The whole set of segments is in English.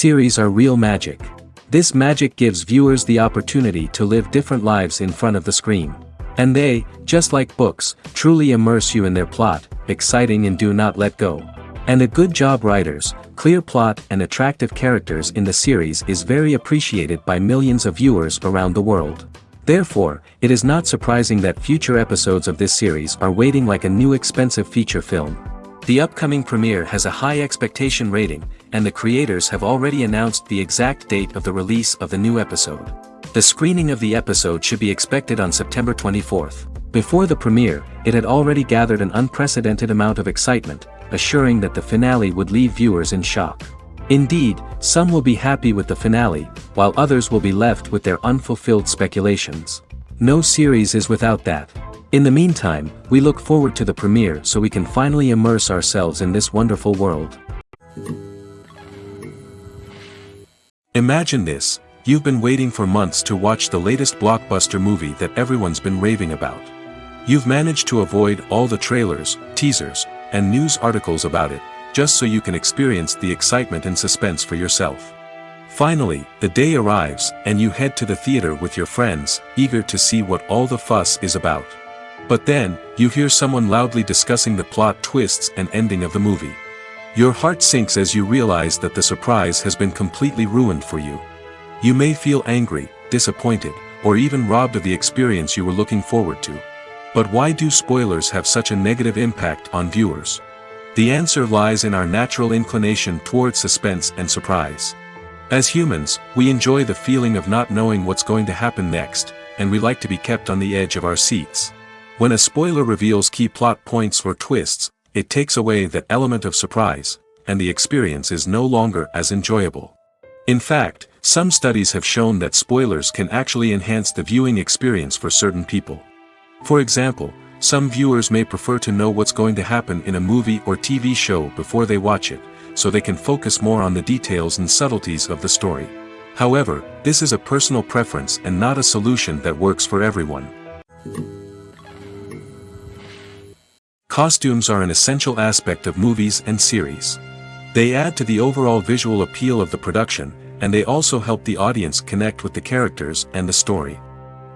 Series are real magic. This magic gives viewers the opportunity to live different lives in front of the screen. And they, just like books, truly immerse you in their plot, exciting and do not let go. And a good job writers, clear plot and attractive characters in the series is very appreciated by millions of viewers around the world. Therefore, it is not surprising that future episodes of this series are waiting like a new expensive feature film. The upcoming premiere has a high expectation rating, and the creators have already announced the exact date of the release of the new episode. The screening of the episode should be expected on September 24th. Before the premiere, it had already gathered an unprecedented amount of excitement, assuring that the finale would leave viewers in shock. Indeed, some will be happy with the finale, while others will be left with their unfulfilled speculations. No series is without that. In the meantime, we look forward to the premiere so we can finally immerse ourselves in this wonderful world. Imagine this. You've been waiting for months to watch the latest blockbuster movie that everyone's been raving about. You've managed to avoid all the trailers, teasers, and news articles about it, just so you can experience the excitement and suspense for yourself. Finally, the day arrives, and you head to the theater with your friends, eager to see what all the fuss is about. But then, you hear someone loudly discussing the plot twists and ending of the movie. Your heart sinks as you realize that the surprise has been completely ruined for you. You may feel angry, disappointed, or even robbed of the experience you were looking forward to. But why do spoilers have such a negative impact on viewers? The answer lies in our natural inclination toward suspense and surprise. As humans, we enjoy the feeling of not knowing what's going to happen next, and we like to be kept on the edge of our seats. When a spoiler reveals key plot points or twists, it takes away that element of surprise, and the experience is no longer as enjoyable. In fact, some studies have shown that spoilers can actually enhance the viewing experience for certain people. For example, some viewers may prefer to know what's going to happen in a movie or TV show before they watch it, so they can focus more on the details and subtleties of the story. However, this is a personal preference and not a solution that works for everyone. Costumes are an essential aspect of movies and series. They add to the overall visual appeal of the production, and they also help the audience connect with the characters and the story.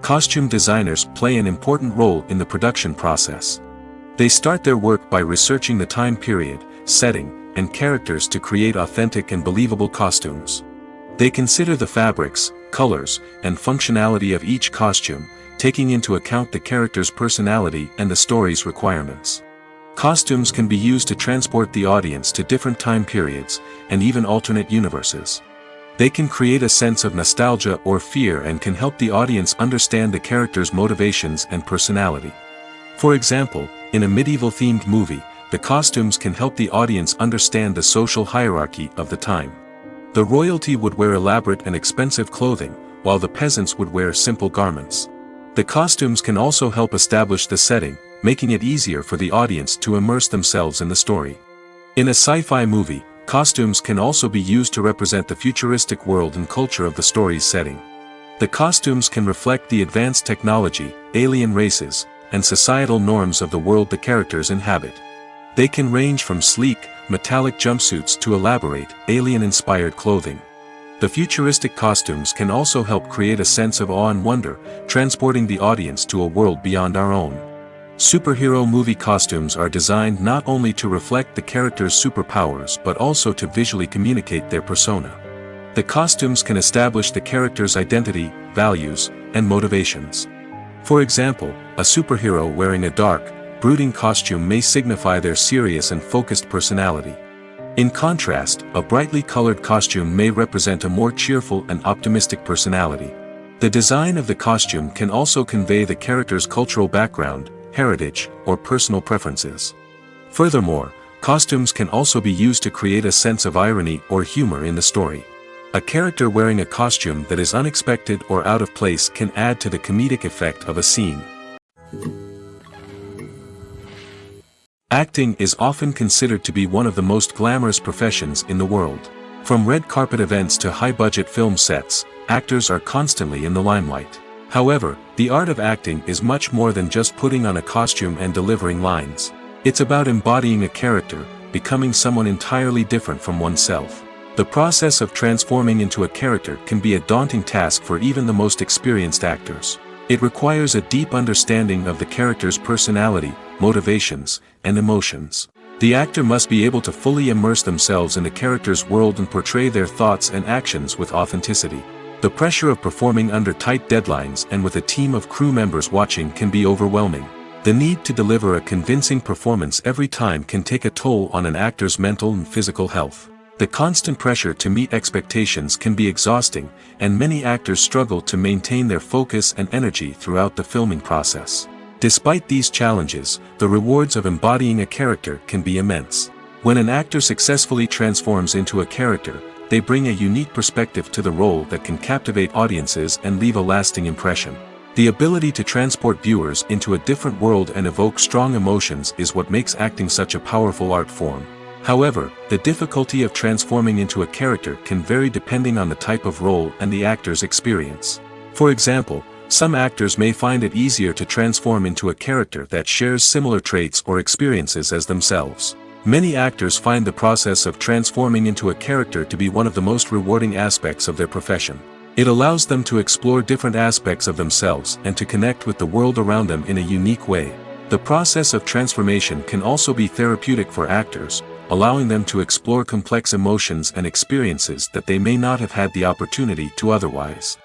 Costume designers play an important role in the production process. They start their work by researching the time period, setting, and characters to create authentic and believable costumes. They consider the fabrics, colors, and functionality of each costume, taking into account the character's personality and the story's requirements. Costumes can be used to transport the audience to different time periods, and even alternate universes. They can create a sense of nostalgia or fear and can help the audience understand the character's motivations and personality. For example, in a medieval-themed movie, the costumes can help the audience understand the social hierarchy of the time. The royalty would wear elaborate and expensive clothing, while the peasants would wear simple garments. The costumes can also help establish the setting, making it easier for the audience to immerse themselves in the story. In a sci-fi movie, costumes can also be used to represent the futuristic world and culture of the story's setting. The costumes can reflect the advanced technology, alien races, and societal norms of the world the characters inhabit. They can range from sleek, metallic jumpsuits to elaborate, alien-inspired clothing. The futuristic costumes can also help create a sense of awe and wonder, transporting the audience to a world beyond our own. Superhero movie costumes are designed not only to reflect the character's superpowers but also to visually communicate their persona. The costumes can establish the character's identity, values, and motivations. For example, a superhero wearing a dark, brooding costume may signify their serious and focused personality. In contrast, a brightly colored costume may represent a more cheerful and optimistic personality. The design of the costume can also convey the character's cultural background, heritage, or personal preferences. Furthermore, costumes can also be used to create a sense of irony or humor in the story. A character wearing a costume that is unexpected or out of place can add to the comedic effect of a scene. Acting is often considered to be one of the most glamorous professions in the world. From red carpet events to high-budget film sets, actors are constantly in the limelight. However, the art of acting is much more than just putting on a costume and delivering lines. It's about embodying a character, becoming someone entirely different from oneself. The process of transforming into a character can be a daunting task for even the most experienced actors. It requires a deep understanding of the character's personality, motivations, and emotions. The actor must be able to fully immerse themselves in the character's world and portray their thoughts and actions with authenticity. The pressure of performing under tight deadlines and with a team of crew members watching can be overwhelming. The need to deliver a convincing performance every time can take a toll on an actor's mental and physical health. The constant pressure to meet expectations can be exhausting, and many actors struggle to maintain their focus and energy throughout the filming process. Despite these challenges, the rewards of embodying a character can be immense. When an actor successfully transforms into a character, they bring a unique perspective to the role that can captivate audiences and leave a lasting impression. The ability to transport viewers into a different world and evoke strong emotions is what makes acting such a powerful art form. However, the difficulty of transforming into a character can vary depending on the type of role and the actor's experience. For example, some actors may find it easier to transform into a character that shares similar traits or experiences as themselves. Many actors find the process of transforming into a character to be one of the most rewarding aspects of their profession. It allows them to explore different aspects of themselves and to connect with the world around them in a unique way. The process of transformation can also be therapeutic for actors, allowing them to explore complex emotions and experiences that they may not have had the opportunity to otherwise.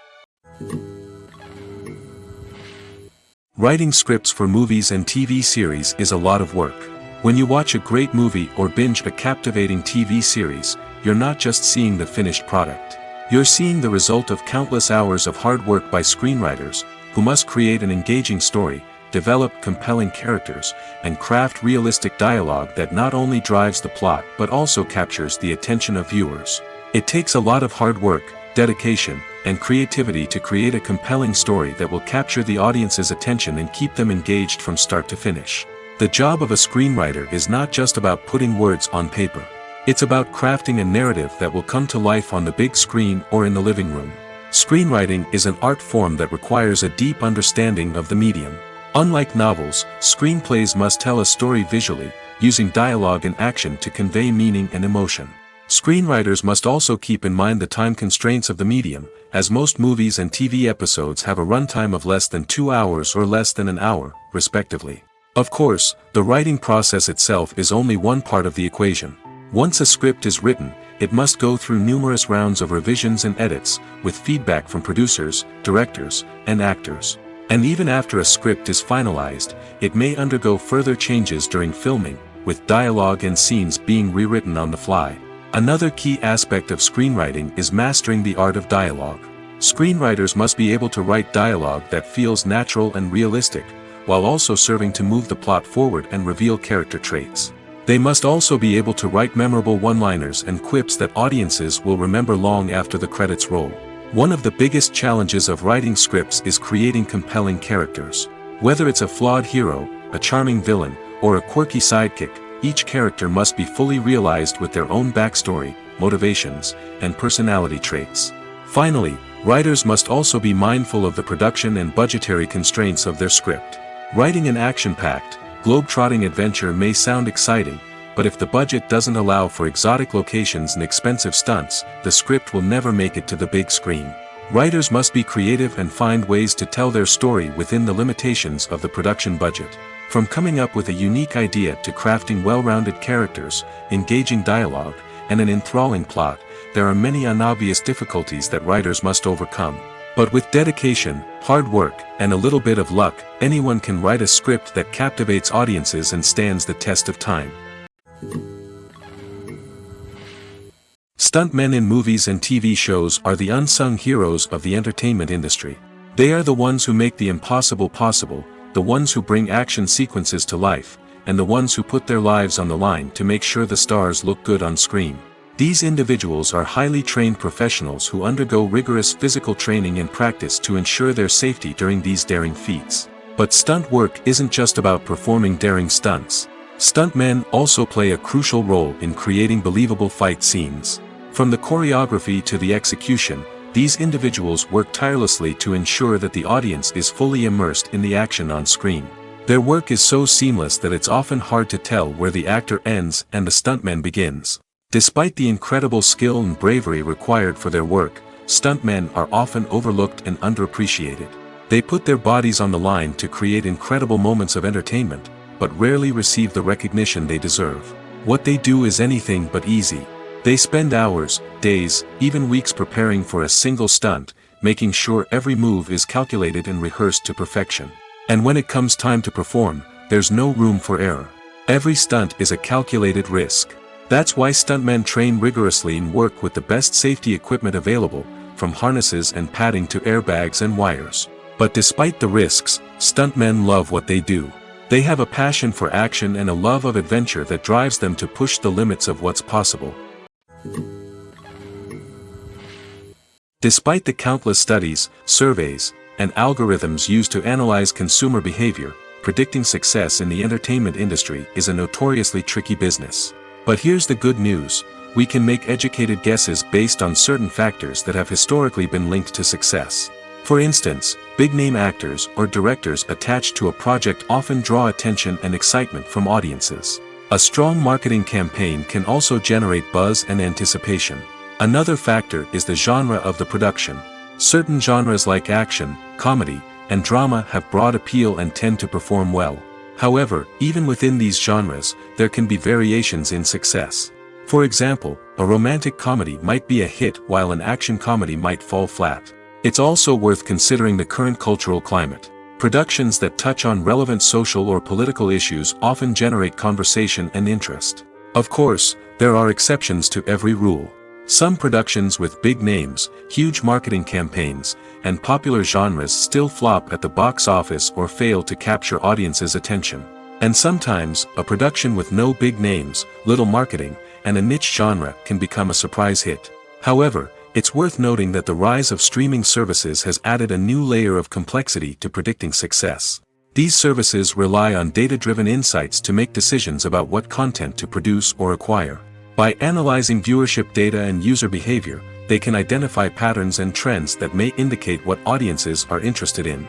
Writing scripts for movies and TV series is a lot of work. When you watch a great movie or binge a captivating TV series, you're not just seeing the finished product. You're seeing the result of countless hours of hard work by screenwriters, who must create an engaging story, develop compelling characters, and craft realistic dialogue that not only drives the plot but also captures the attention of viewers. It takes a lot of hard work, dedication, and creativity to create a compelling story that will capture the audience's attention and keep them engaged from start to finish. The job of a screenwriter is not just about putting words on paper. It's about crafting a narrative that will come to life on the big screen or in the living room. Screenwriting is an art form that requires a deep understanding of the medium. Unlike novels, screenplays must tell a story visually, using dialogue and action to convey meaning and emotion. Screenwriters must also keep in mind the time constraints of the medium, as most movies and TV episodes have a runtime of less than 2 hours or less than an hour, respectively. Of course, the writing process itself is only one part of the equation. Once a script is written, it must go through numerous rounds of revisions and edits, with feedback from producers, directors, and actors. And even after a script is finalized, it may undergo further changes during filming, with dialogue and scenes being rewritten on the fly. Another key aspect of screenwriting is mastering the art of dialogue. Screenwriters must be able to write dialogue that feels natural and realistic, while also serving to move the plot forward and reveal character traits. They must also be able to write memorable one-liners and quips that audiences will remember long after the credits roll. One of the biggest challenges of writing scripts is creating compelling characters. Whether it's a flawed hero, a charming villain, or a quirky sidekick, each character must be fully realized with their own backstory, motivations, and personality traits. Finally, writers must also be mindful of the production and budgetary constraints of their script. Writing an action-packed, globe-trotting adventure may sound exciting, but if the budget doesn't allow for exotic locations and expensive stunts, the script will never make it to the big screen. Writers must be creative and find ways to tell their story within the limitations of the production budget. From coming up with a unique idea to crafting well-rounded characters, engaging dialogue, and an enthralling plot, there are many unobvious difficulties that writers must overcome. But with dedication, hard work, and a little bit of luck, anyone can write a script that captivates audiences and stands the test of time. Stuntmen in movies and TV shows are the unsung heroes of the entertainment industry. They are the ones who make the impossible possible, the ones who bring action sequences to life, and the ones who put their lives on the line to make sure the stars look good on screen. These individuals are highly trained professionals who undergo rigorous physical training and practice to ensure their safety during these daring feats. But stunt work isn't just about performing daring stunts. Stuntmen also play a crucial role in creating believable fight scenes. From the choreography to the execution, these individuals work tirelessly to ensure that the audience is fully immersed in the action on screen. Their work is so seamless that it's often hard to tell where the actor ends and the stuntman begins. Despite the incredible skill and bravery required for their work, stuntmen are often overlooked and underappreciated. They put their bodies on the line to create incredible moments of entertainment, but rarely receive the recognition they deserve. What they do is anything but easy. They spend hours, days, even weeks preparing for a single stunt, making sure every move is calculated and rehearsed to perfection. And when it comes time to perform, there's no room for error. Every stunt is a calculated risk. That's why stuntmen train rigorously and work with the best safety equipment available, from harnesses and padding to airbags and wires. But despite the risks, stuntmen love what they do. They have a passion for action and a love of adventure that drives them to push the limits of what's possible. Despite the countless studies, surveys, and algorithms used to analyze consumer behavior, predicting success in the entertainment industry is a notoriously tricky business. But here's the good news: we can make educated guesses based on certain factors that have historically been linked to success. For instance, big-name actors or directors attached to a project often draw attention and excitement from audiences. A strong marketing campaign can also generate buzz and anticipation. Another factor is the genre of the production. Certain genres like action, comedy, and drama have broad appeal and tend to perform well. However, even within these genres, there can be variations in success. For example, a romantic comedy might be a hit while an action comedy might fall flat. It's also worth considering the current cultural climate. Productions that touch on relevant social or political issues often generate conversation and interest. Of course, there are exceptions to every rule. Some productions with big names, huge marketing campaigns, and popular genres still flop at the box office or fail to capture audiences' attention. And sometimes, a production with no big names, little marketing, and a niche genre can become a surprise hit. However, it's worth noting that the rise of streaming services has added a new layer of complexity to predicting success. These services rely on data-driven insights to make decisions about what content to produce or acquire. By analyzing viewership data and user behavior, they can identify patterns and trends that may indicate what audiences are interested in.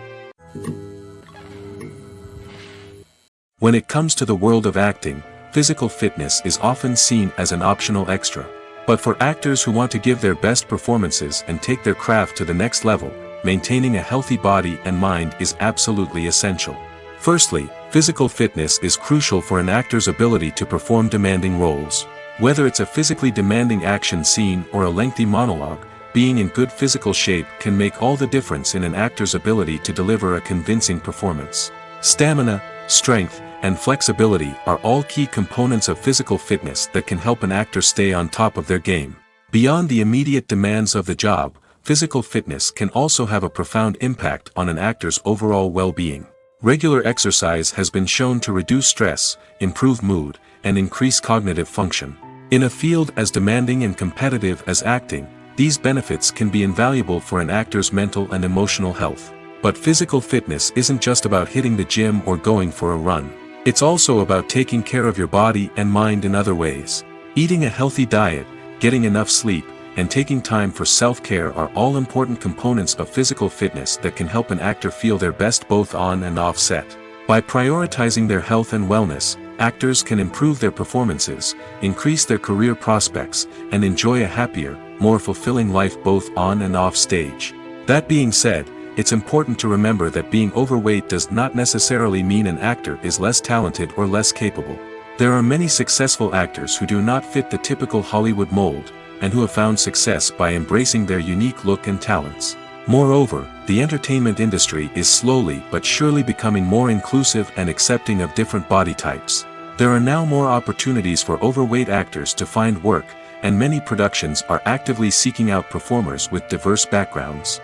When it comes to the world of acting, physical fitness is often seen as an optional extra. But for actors who want to give their best performances and take their craft to the next level, maintaining a healthy body and mind is absolutely essential. Firstly, physical fitness is crucial for an actor's ability to perform demanding roles. Whether it's a physically demanding action scene or a lengthy monologue, being in good physical shape can make all the difference in an actor's ability to deliver a convincing performance. Stamina, strength, and flexibility are all key components of physical fitness that can help an actor stay on top of their game. Beyond the immediate demands of the job, physical fitness can also have a profound impact on an actor's overall well-being. Regular exercise has been shown to reduce stress, improve mood, and increase cognitive function. In a field as demanding and competitive as acting, these benefits can be invaluable for an actor's mental and emotional health. But physical fitness isn't just about hitting the gym or going for a run. It's also about taking care of your body and mind in other ways. Eating a healthy diet, getting enough sleep, and taking time for self-care are all important components of physical fitness that can help an actor feel their best both on and off set. By prioritizing their health and wellness, actors can improve their performances, increase their career prospects, and enjoy a happier, more fulfilling life both on and off stage. That being said, it's important to remember that being overweight does not necessarily mean an actor is less talented or less capable. There are many successful actors who do not fit the typical Hollywood mold, and who have found success by embracing their unique look and talents. Moreover, the entertainment industry is slowly but surely becoming more inclusive and accepting of different body types. There are now more opportunities for overweight actors to find work, and many productions are actively seeking out performers with diverse backgrounds.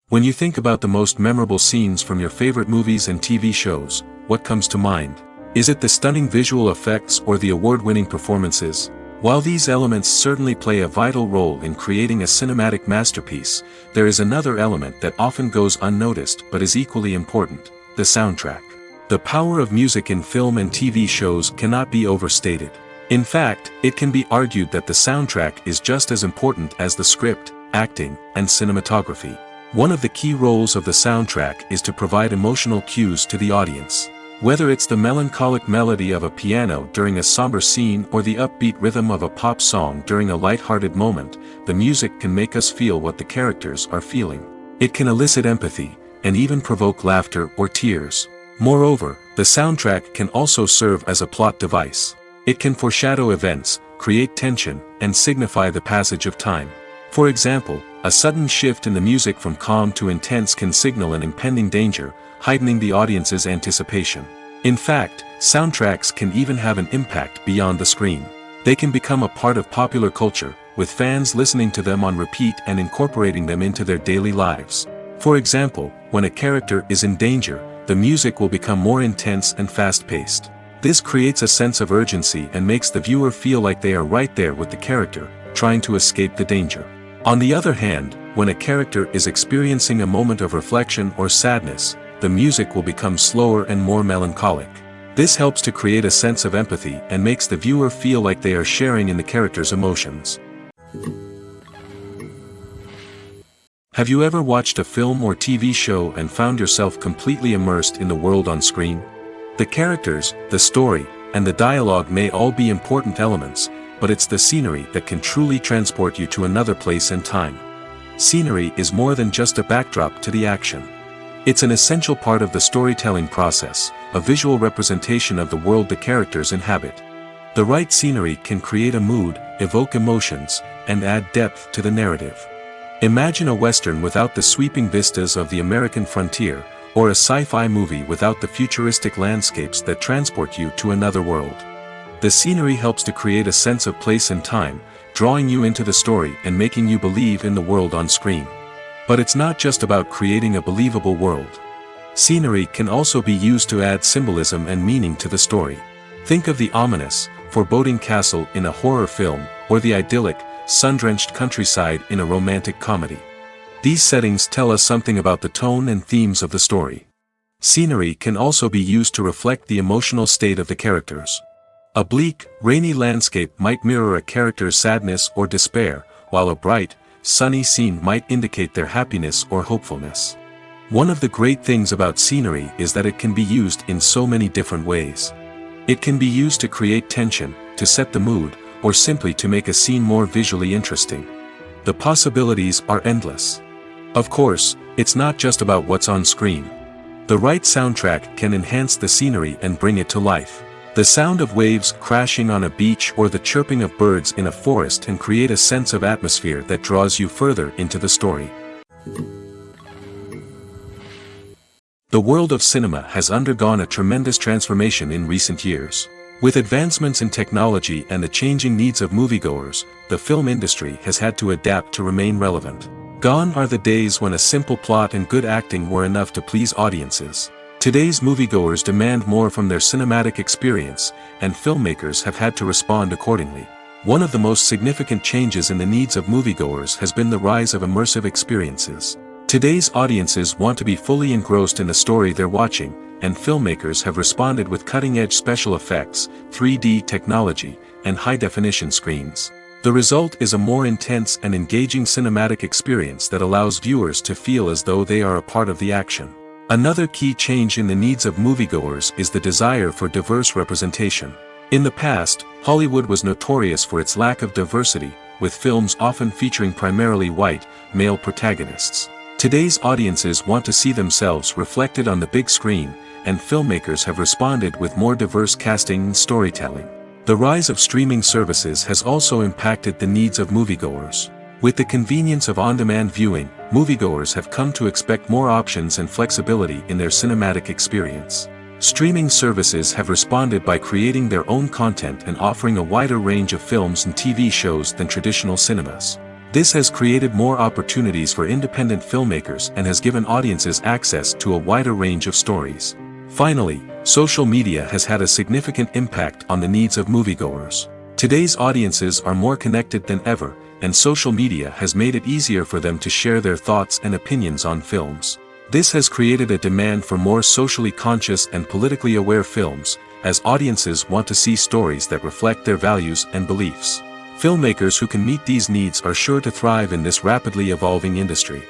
When you think about the most memorable scenes from your favorite movies and TV shows, what comes to mind? Is it the stunning visual effects or the award-winning performances? While these elements certainly play a vital role in creating a cinematic masterpiece, there is another element that often goes unnoticed but is equally important: the soundtrack. The power of music in film and TV shows cannot be overstated. In fact, it can be argued that the soundtrack is just as important as the script, acting, and cinematography. One of the key roles of the soundtrack is to provide emotional cues to the audience. Whether it's the melancholic melody of a piano during a somber scene or the upbeat rhythm of a pop song during a light-hearted moment, the music can make us feel what the characters are feeling. It can elicit empathy, and even provoke laughter or tears. Moreover, the soundtrack can also serve as a plot device. It can foreshadow events, create tension, and signify the passage of time. For example, a sudden shift in the music from calm to intense can signal an impending danger, heightening the audience's anticipation. In fact, soundtracks can even have an impact beyond the screen. They can become a part of popular culture, with fans listening to them on repeat and incorporating them into their daily lives. For example, when a character is in danger, the music will become more intense and fast-paced. This creates a sense of urgency and makes the viewer feel like they are right there with the character, trying to escape the danger. On the other hand, when a character is experiencing a moment of reflection or sadness, the music will become slower and more melancholic. This helps to create a sense of empathy and makes the viewer feel like they are sharing in the character's emotions. Have you ever watched a film or TV show and found yourself completely immersed in the world on screen? The characters, the story, and the dialogue may all be important elements, but it's the scenery that can truly transport you to another place and time. Scenery is more than just a backdrop to the action. It's an essential part of the storytelling process, a visual representation of the world the characters inhabit. The right scenery can create a mood, evoke emotions, and add depth to the narrative. Imagine a Western without the sweeping vistas of the American frontier, or a sci-fi movie without the futuristic landscapes that transport you to another world. The scenery helps to create a sense of place and time, drawing you into the story and making you believe in the world on screen. But it's not just about creating a believable world. Scenery can also be used to add symbolism and meaning to the story. Think of the ominous, foreboding castle in a horror film, or the idyllic, sun-drenched countryside in a romantic comedy. These settings tell us something about the tone and themes of the story. Scenery can also be used to reflect the emotional state of the characters. A bleak, rainy landscape might mirror a character's sadness or despair, while a bright, sunny scene might indicate their happiness or hopefulness. One of the great things about scenery is that it can be used in so many different ways. It can be used to create tension, to set the mood, or simply to make a scene more visually interesting. The possibilities are endless. Of course, it's not just about what's on screen. The right soundtrack can enhance the scenery and bring it to life. The sound of waves crashing on a beach or the chirping of birds in a forest can create a sense of atmosphere that draws you further into the story. The world of cinema has undergone a tremendous transformation in recent years. With advancements in technology and the changing needs of moviegoers, the film industry has had to adapt to remain relevant. Gone are the days when a simple plot and good acting were enough to please audiences. Today's moviegoers demand more from their cinematic experience, and filmmakers have had to respond accordingly. One of the most significant changes in the needs of moviegoers has been the rise of immersive experiences. Today's audiences want to be fully engrossed in the story they're watching, and filmmakers have responded with cutting-edge special effects, 3D technology, and high-definition screens. The result is a more intense and engaging cinematic experience that allows viewers to feel as though they are a part of the action. Another key change in the needs of moviegoers is the desire for diverse representation. In the past, Hollywood was notorious for its lack of diversity, with films often featuring primarily white, male protagonists. Today's audiences want to see themselves reflected on the big screen, and filmmakers have responded with more diverse casting and storytelling. The rise of streaming services has also impacted the needs of moviegoers. With the convenience of on-demand viewing, moviegoers have come to expect more options and flexibility in their cinematic experience. Streaming services have responded by creating their own content and offering a wider range of films and TV shows than traditional cinemas. This has created more opportunities for independent filmmakers and has given audiences access to a wider range of stories. Finally, social media has had a significant impact on the needs of moviegoers. Today's audiences are more connected than ever, and social media has made it easier for them to share their thoughts and opinions on films. This has created a demand for more socially conscious and politically aware films, as audiences want to see stories that reflect their values and beliefs. Filmmakers who can meet these needs are sure to thrive in this rapidly evolving industry.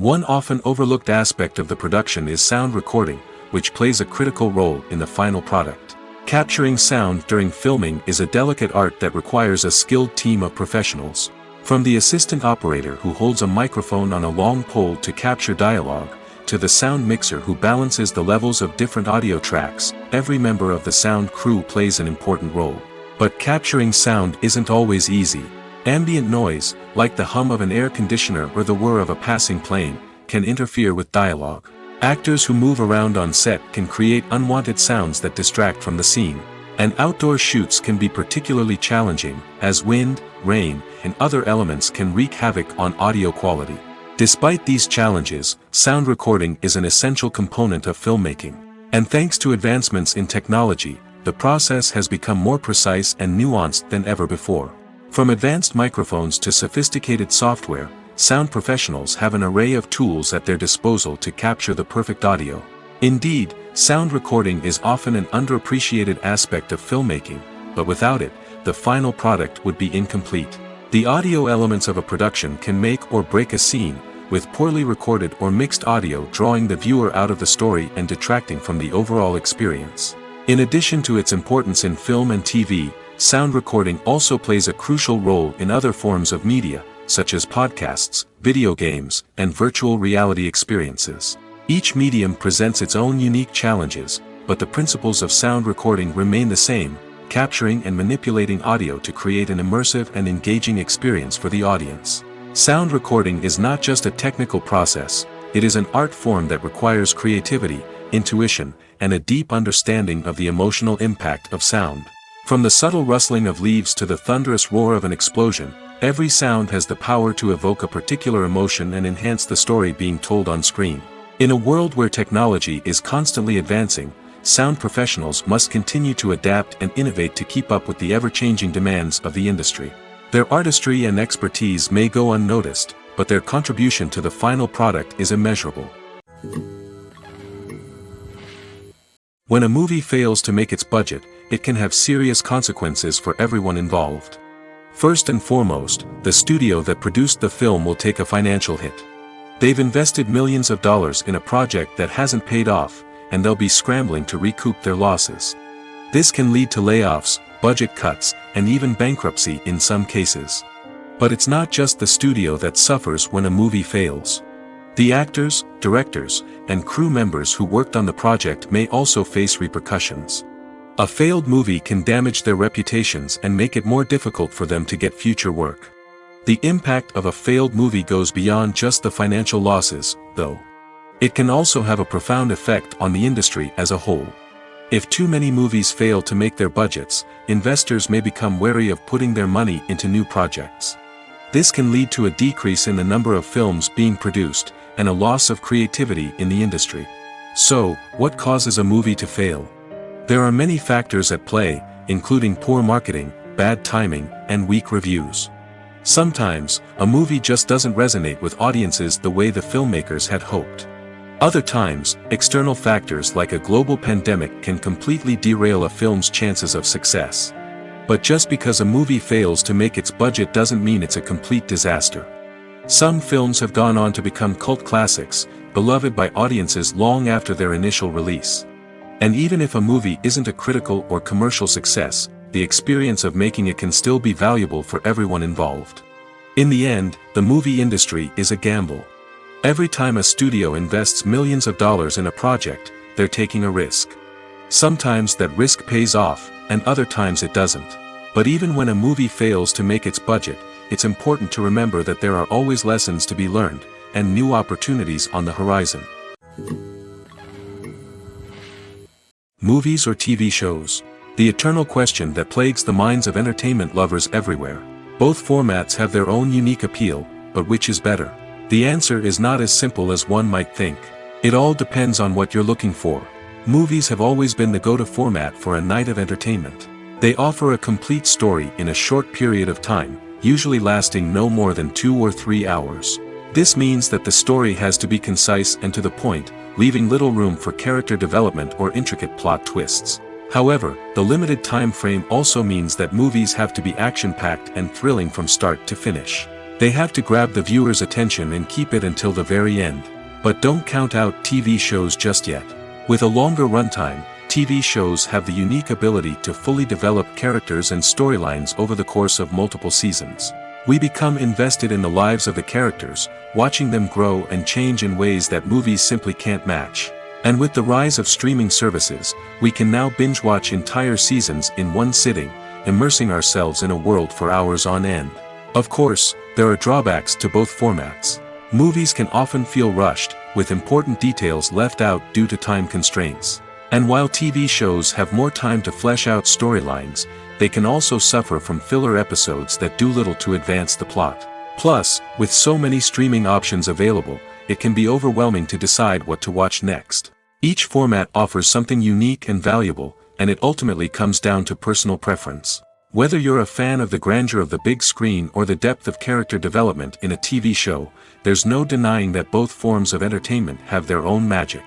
One often overlooked aspect of the production is sound recording, which plays a critical role in the final product. Capturing sound during filming is a delicate art that requires a skilled team of professionals. From the assistant operator who holds a microphone on a long pole to capture dialogue, to the sound mixer who balances the levels of different audio tracks, every member of the sound crew plays an important role. But capturing sound isn't always easy. Ambient noise, like the hum of an air conditioner or the whir of a passing plane, can interfere with dialogue. Actors who move around on set can create unwanted sounds that distract from the scene. And outdoor shoots can be particularly challenging, as wind, rain, and other elements can wreak havoc on audio quality. Despite these challenges, sound recording is an essential component of filmmaking. And thanks to advancements in technology, the process has become more precise and nuanced than ever before. From advanced microphones to sophisticated software, sound professionals have an array of tools at their disposal to capture the perfect audio. Indeed, sound recording is often an underappreciated aspect of filmmaking, but without it, the final product would be incomplete. The audio elements of a production can make or break a scene, with poorly recorded or mixed audio drawing the viewer out of the story and detracting from the overall experience. In addition to its importance in film and TV, sound recording also plays a crucial role in other forms of media, such as podcasts, video games, and virtual reality experiences. Each medium presents its own unique challenges, but the principles of sound recording remain the same, capturing and manipulating audio to create an immersive and engaging experience for the audience. Sound recording is not just a technical process, it is an art form that requires creativity, intuition, and a deep understanding of the emotional impact of sound. From the subtle rustling of leaves to the thunderous roar of an explosion, every sound has the power to evoke a particular emotion and enhance the story being told on screen. In a world where technology is constantly advancing, sound professionals must continue to adapt and innovate to keep up with the ever-changing demands of the industry. Their artistry and expertise may go unnoticed, but their contribution to the final product is immeasurable. When a movie fails to make its budget, it can have serious consequences for everyone involved. First and foremost, the studio that produced the film will take a financial hit. They've invested millions of dollars in a project that hasn't paid off, and they'll be scrambling to recoup their losses. This can lead to layoffs, budget cuts, and even bankruptcy in some cases. But it's not just the studio that suffers when a movie fails. The actors, directors, and crew members who worked on the project may also face repercussions. A failed movie can damage their reputations and make it more difficult for them to get future work. The impact of a failed movie goes beyond just the financial losses, though. It can also have a profound effect on the industry as a whole. If too many movies fail to make their budgets, investors may become wary of putting their money into new projects. This can lead to a decrease in the number of films being produced, and a loss of creativity in the industry. So, what causes a movie to fail? There are many factors at play, including poor marketing, bad timing, and weak reviews. Sometimes, a movie just doesn't resonate with audiences the way the filmmakers had hoped. Other times, external factors like a global pandemic can completely derail a film's chances of success. But just because a movie fails to make its budget doesn't mean it's a complete disaster. Some films have gone on to become cult classics, beloved by audiences long after their initial release. And even if a movie isn't a critical or commercial success, the experience of making it can still be valuable for everyone involved. In the end, the movie industry is a gamble. Every time a studio invests millions of dollars in a project, they're taking a risk. Sometimes that risk pays off, and other times it doesn't. But even when a movie fails to make its budget, it's important to remember that there are always lessons to be learned, and new opportunities on the horizon. Movies or TV shows? The eternal question that plagues the minds of entertainment lovers everywhere. Both formats have their own unique appeal, but which is better? The answer is not as simple as one might think. It all depends on what you're looking for. Movies have always been the go-to format for a night of entertainment. They offer a complete story in a short period of time, usually lasting no more than 2 or 3 hours. This means that the story has to be concise and to the point, leaving little room for character development or intricate plot twists. However, the limited time frame also means that movies have to be action-packed and thrilling from start to finish. They have to grab the viewer's attention and keep it until the very end. But don't count out TV shows just yet. With a longer runtime, TV shows have the unique ability to fully develop characters and storylines over the course of multiple seasons. We become invested in the lives of the characters, watching them grow and change in ways that movies simply can't match. And with the rise of streaming services, we can now binge-watch entire seasons in one sitting, immersing ourselves in a world for hours on end. Of course, there are drawbacks to both formats. Movies can often feel rushed, with important details left out due to time constraints. And while TV shows have more time to flesh out storylines, they can also suffer from filler episodes that do little to advance the plot. Plus, with so many streaming options available, it can be overwhelming to decide what to watch next. Each format offers something unique and valuable, and it ultimately comes down to personal preference. Whether you're a fan of the grandeur of the big screen or the depth of character development in a TV show, there's no denying that both forms of entertainment have their own magic.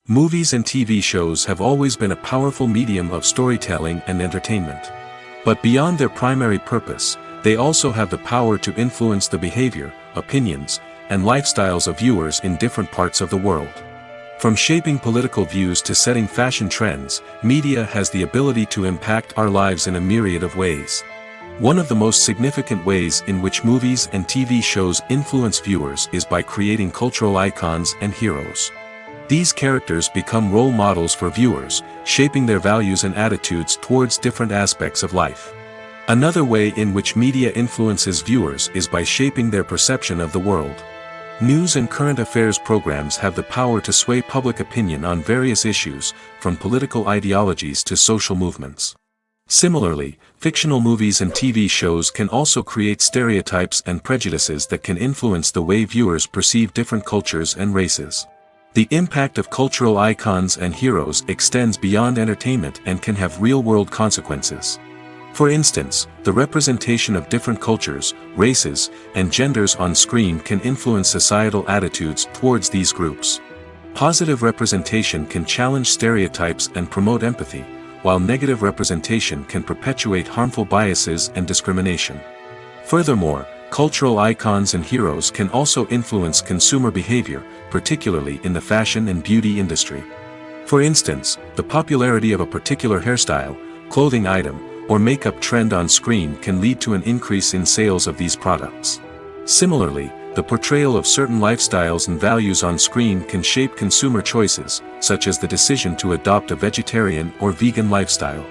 Movies and TV shows have always been a powerful medium of storytelling and entertainment. But beyond their primary purpose, they also have the power to influence the behavior, opinions, and lifestyles of viewers in different parts of the world. From shaping political views to setting fashion trends, media has the ability to impact our lives in a myriad of ways. One of the most significant ways in which movies and TV shows influence viewers is by creating cultural icons and heroes. These characters become role models for viewers, shaping their values and attitudes towards different aspects of life. Another way in which media influences viewers is by shaping their perception of the world. News and current affairs programs have the power to sway public opinion on various issues, from political ideologies to social movements. Similarly, fictional movies and TV shows can also create stereotypes and prejudices that can influence the way viewers perceive different cultures and races. The impact of cultural icons and heroes extends beyond entertainment and can have real-world consequences. For instance, the representation of different cultures, races, and genders on screen can influence societal attitudes towards these groups. Positive representation can challenge stereotypes and promote empathy, while negative representation can perpetuate harmful biases and discrimination. Furthermore, cultural icons and heroes can also influence consumer behavior, particularly in the fashion and beauty industry. For instance, the popularity of a particular hairstyle, clothing item, or makeup trend on screen can lead to an increase in sales of these products. Similarly, the portrayal of certain lifestyles and values on screen can shape consumer choices, such as the decision to adopt a vegetarian or vegan lifestyle.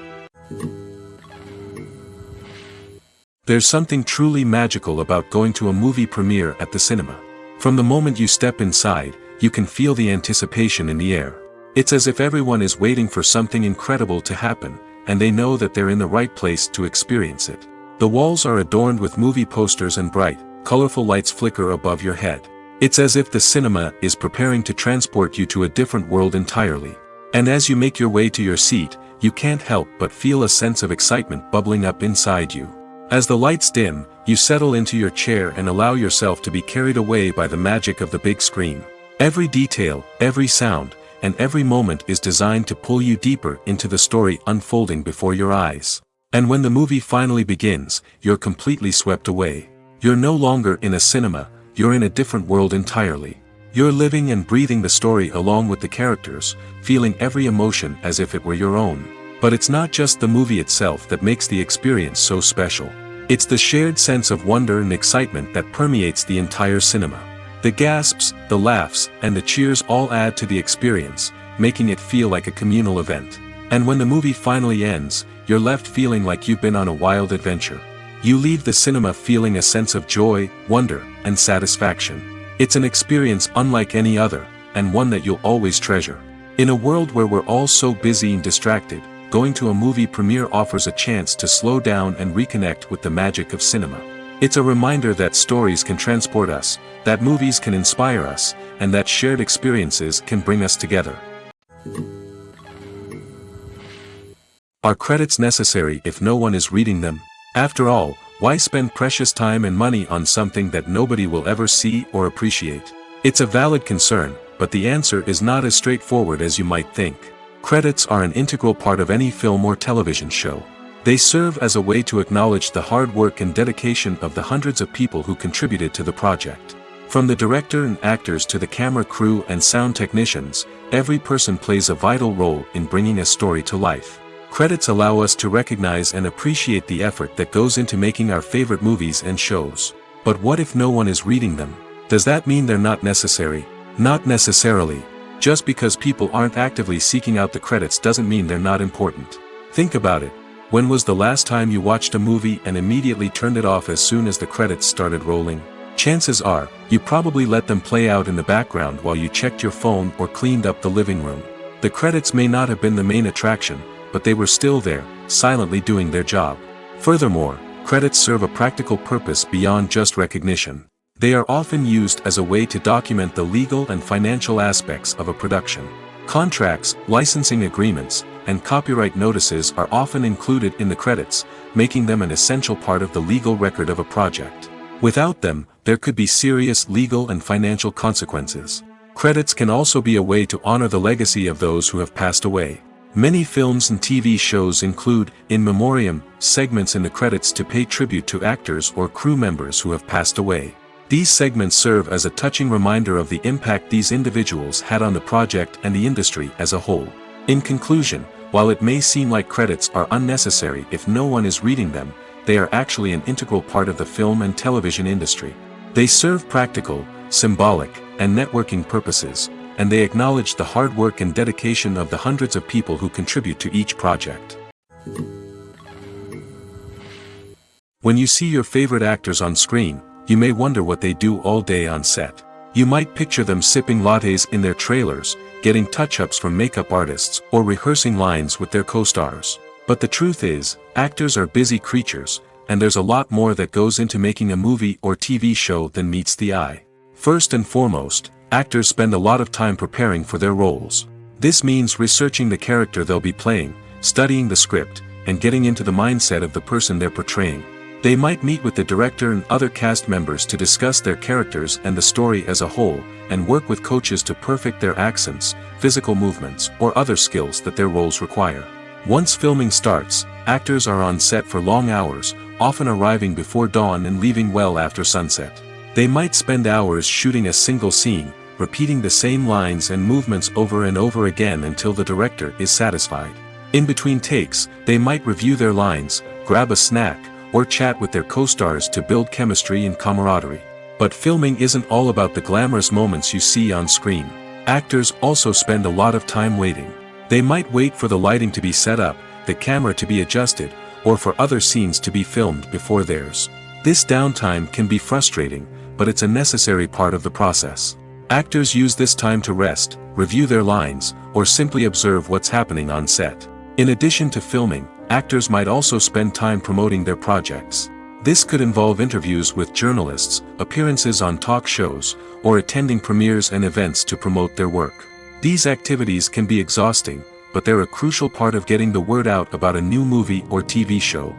There's something truly magical about going to a movie premiere at the cinema. From the moment you step inside, you can feel the anticipation in the air. It's as if everyone is waiting for something incredible to happen, and they know that they're in the right place to experience it. The walls are adorned with movie posters and bright, colorful lights flicker above your head. It's as if the cinema is preparing to transport you to a different world entirely. And as you make your way to your seat, you can't help but feel a sense of excitement bubbling up inside you. As the lights dim, you settle into your chair and allow yourself to be carried away by the magic of the big screen. Every detail, every sound, and every moment is designed to pull you deeper into the story unfolding before your eyes. And when the movie finally begins, you're completely swept away. You're no longer in a cinema, you're in a different world entirely. You're living and breathing the story along with the characters, feeling every emotion as if it were your own. But it's not just the movie itself that makes the experience so special. It's the shared sense of wonder and excitement that permeates the entire cinema. The gasps, the laughs, and the cheers all add to the experience, making it feel like a communal event. And when the movie finally ends, you're left feeling like you've been on a wild adventure. You leave the cinema feeling a sense of joy, wonder, and satisfaction. It's an experience unlike any other, and one that you'll always treasure. In a world where we're all so busy and distracted, going to a movie premiere offers a chance to slow down and reconnect with the magic of cinema. It's a reminder that stories can transport us, that movies can inspire us, and that shared experiences can bring us together. Are credits necessary if no one is reading them? After all, why spend precious time and money on something that nobody will ever see or appreciate? It's a valid concern, but the answer is not as straightforward as you might think. Credits are an integral part of any film or television show. They serve as a way to acknowledge the hard work and dedication of the hundreds of people who contributed to the project. From the director and actors to the camera crew and sound technicians, every person plays a vital role in bringing a story to life. Credits allow us to recognize and appreciate the effort that goes into making our favorite movies and shows. But what if no one is reading them? Does that mean they're not necessary? Not necessarily. Just because people aren't actively seeking out the credits doesn't mean they're not important. Think about it. When was the last time you watched a movie and immediately turned it off as soon as the credits started rolling? Chances are, you probably let them play out in the background while you checked your phone or cleaned up the living room. The credits may not have been the main attraction, but they were still there, silently doing their job. Furthermore, credits serve a practical purpose beyond just recognition. They are often used as a way to document the legal and financial aspects of a production. Contracts, licensing agreements, and copyright notices are often included in the credits, making them an essential part of the legal record of a project. Without them, there could be serious legal and financial consequences. Credits can also be a way to honor the legacy of those who have passed away. Many films and TV shows include, in memoriam, segments in the credits to pay tribute to actors or crew members who have passed away. These segments serve as a touching reminder of the impact these individuals had on the project and the industry as a whole. In conclusion, while it may seem like credits are unnecessary if no one is reading them, they are actually an integral part of the film and television industry. They serve practical, symbolic, and networking purposes, and they acknowledge the hard work and dedication of the hundreds of people who contribute to each project. When you see your favorite actors on screen, you may wonder what they do all day on set. You might picture them sipping lattes in their trailers, getting touch-ups from makeup artists, or rehearsing lines with their co-stars. But the truth is, actors are busy creatures, and there's a lot more that goes into making a movie or TV show than meets the eye. First and foremost, actors spend a lot of time preparing for their roles. This means researching the character they'll be playing, studying the script, and getting into the mindset of the person they're portraying. They might meet with the director and other cast members to discuss their characters and the story as a whole, and work with coaches to perfect their accents, physical movements, or other skills that their roles require. Once filming starts, actors are on set for long hours, often arriving before dawn and leaving well after sunset. They might spend hours shooting a single scene, repeating the same lines and movements over and over again until the director is satisfied. In between takes, they might review their lines, grab a snack, or chat with their co-stars to build chemistry and camaraderie. But filming isn't all about the glamorous moments you see on screen. Actors also spend a lot of time waiting. They might wait for the lighting to be set up, the camera to be adjusted, or for other scenes to be filmed before theirs. This downtime can be frustrating, but it's a necessary part of the process. Actors use this time to rest, review their lines, or simply observe what's happening on set. In addition to filming, actors might also spend time promoting their projects. This could involve interviews with journalists, appearances on talk shows, or attending premieres and events to promote their work. These activities can be exhausting, but they're a crucial part of getting the word out about a new movie or TV show.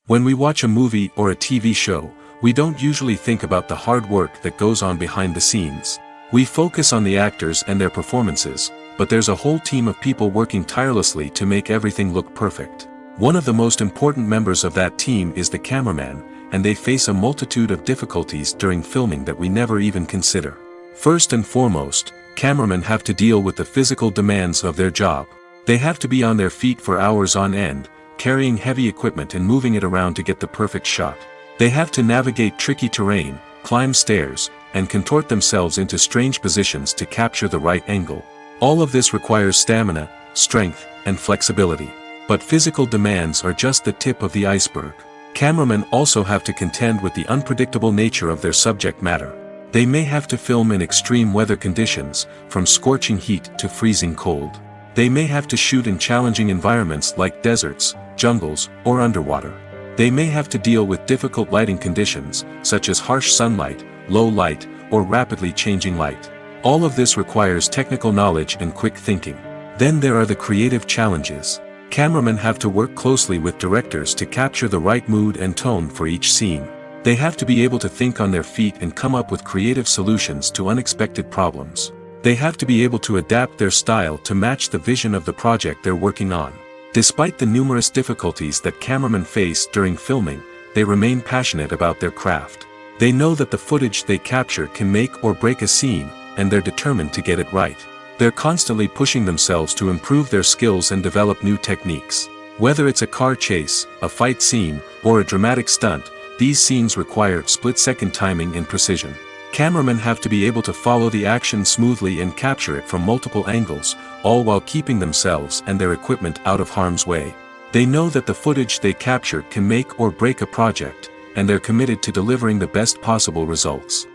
When we watch a movie or a TV show, we don't usually think about the hard work that goes on behind the scenes. We focus on the actors and their performances, but there's a whole team of people working tirelessly to make everything look perfect. One of the most important members of that team is the cameraman, and they face a multitude of difficulties during filming that we never even consider. First and foremost, cameramen have to deal with the physical demands of their job. They have to be on their feet for hours on end, carrying heavy equipment and moving it around to get the perfect shot. They have to navigate tricky terrain, climb stairs, and contort themselves into strange positions to capture the right angle. All of this requires stamina, strength, and flexibility. But physical demands are just the tip of the iceberg. Cameramen also have to contend with the unpredictable nature of their subject matter. They may have to film in extreme weather conditions, from scorching heat to freezing cold. They may have to shoot in challenging environments like deserts, jungles, or underwater. They may have to deal with difficult lighting conditions, such as harsh sunlight, low light, or rapidly changing light. All of this requires technical knowledge and quick thinking. Then there are the creative challenges. Cameramen have to work closely with directors to capture the right mood and tone for each scene. They have to be able to think on their feet and come up with creative solutions to unexpected problems. They have to be able to adapt their style to match the vision of the project they're working on. Despite the numerous difficulties that cameramen face during filming, they remain passionate about their craft. They know that the footage they capture can make or break a scene, and they're determined to get it right. They're constantly pushing themselves to improve their skills and develop new techniques. Whether it's a car chase, a fight scene, or a dramatic stunt, these scenes require split-second timing and precision. Cameramen have to be able to follow the action smoothly and capture it from multiple angles, all while keeping themselves and their equipment out of harm's way. They know that the footage they capture can make or break a project, and they're committed to delivering the best possible results.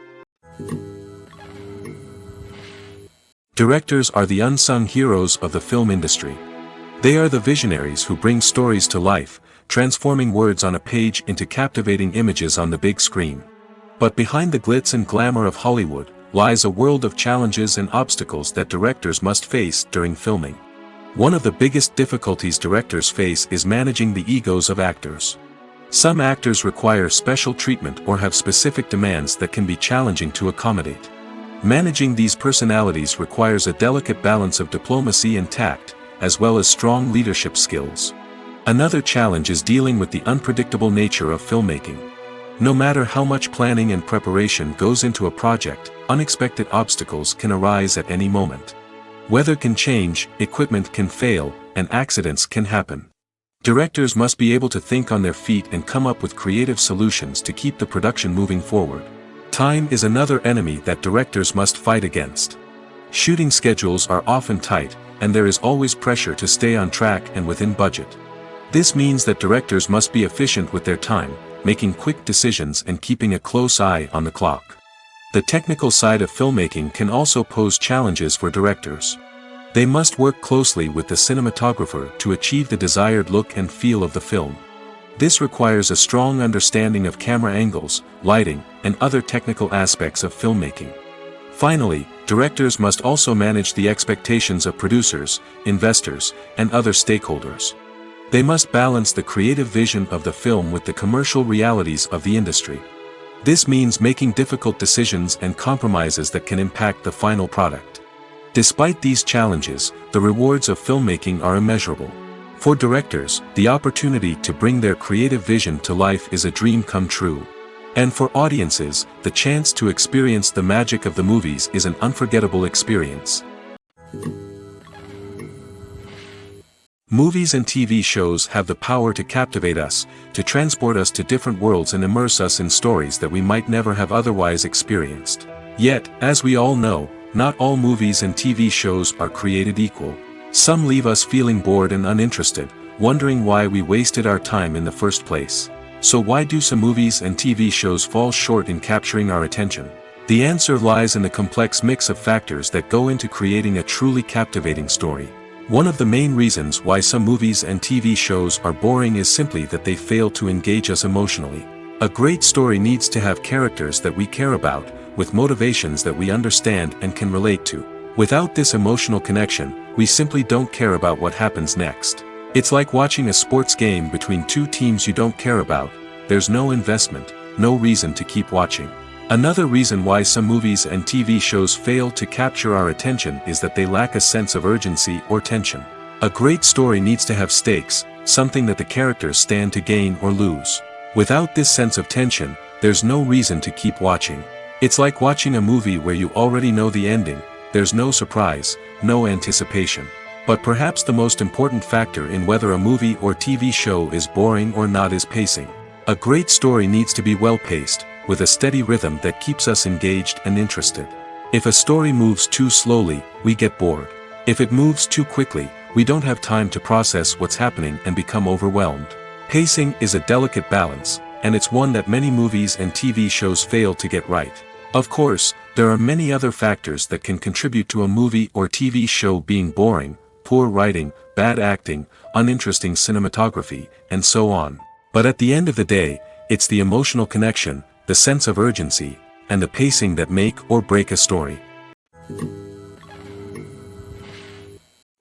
Directors are the unsung heroes of the film industry. They are the visionaries who bring stories to life, transforming words on a page into captivating images on the big screen. But behind the glitz and glamour of Hollywood, lies a world of challenges and obstacles that directors must face during filming. One of the biggest difficulties directors face is managing the egos of actors. Some actors require special treatment or have specific demands that can be challenging to accommodate. Managing these personalities requires a delicate balance of diplomacy and tact, as well as strong leadership skills. Another challenge is dealing with the unpredictable nature of filmmaking. No matter how much planning and preparation goes into a project, unexpected obstacles can arise at any moment. Weather can change, equipment can fail, and accidents can happen. Directors must be able to think on their feet and come up with creative solutions to keep the production moving forward. Time is another enemy that directors must fight against. Shooting schedules are often tight, and there is always pressure to stay on track and within budget. This means that directors must be efficient with their time, making quick decisions and keeping a close eye on the clock. The technical side of filmmaking can also pose challenges for directors. They must work closely with the cinematographer to achieve the desired look and feel of the film. This requires a strong understanding of camera angles, lighting, and other technical aspects of filmmaking. Finally, directors must also manage the expectations of producers, investors, and other stakeholders. They must balance the creative vision of the film with the commercial realities of the industry. This means making difficult decisions and compromises that can impact the final product. Despite these challenges, the rewards of filmmaking are immeasurable. For directors, the opportunity to bring their creative vision to life is a dream come true. And for audiences, the chance to experience the magic of the movies is an unforgettable experience. Movies and TV shows have the power to captivate us, to transport us to different worlds and immerse us in stories that we might never have otherwise experienced. Yet, as we all know, not all movies and TV shows are created equal. Some leave us feeling bored and uninterested, wondering why we wasted our time in the first place. So why do some movies and TV shows fall short in capturing our attention? The answer lies in the complex mix of factors that go into creating a truly captivating story. One of the main reasons why some movies and TV shows are boring is simply that they fail to engage us emotionally. A great story needs to have characters that we care about, with motivations that we understand and can relate to. Without this emotional connection, we simply don't care about what happens next. It's like watching a sports game between two teams you don't care about. There's no investment, no reason to keep watching. Another reason why some movies and TV shows fail to capture our attention is that they lack a sense of urgency or tension. A great story needs to have stakes, something that the characters stand to gain or lose. Without this sense of tension, there's no reason to keep watching. It's like watching a movie where you already know the ending. There's no surprise, no anticipation. But perhaps the most important factor in whether a movie or TV show is boring or not is pacing. A great story needs to be well-paced, with a steady rhythm that keeps us engaged and interested. If a story moves too slowly, we get bored. If it moves too quickly, we don't have time to process what's happening and become overwhelmed. Pacing is a delicate balance, and it's one that many movies and TV shows fail to get right. Of course, there are many other factors that can contribute to a movie or TV show being boring: poor writing, bad acting, uninteresting cinematography, and so on. But at the end of the day, it's the emotional connection, the sense of urgency, and the pacing that make or break a story.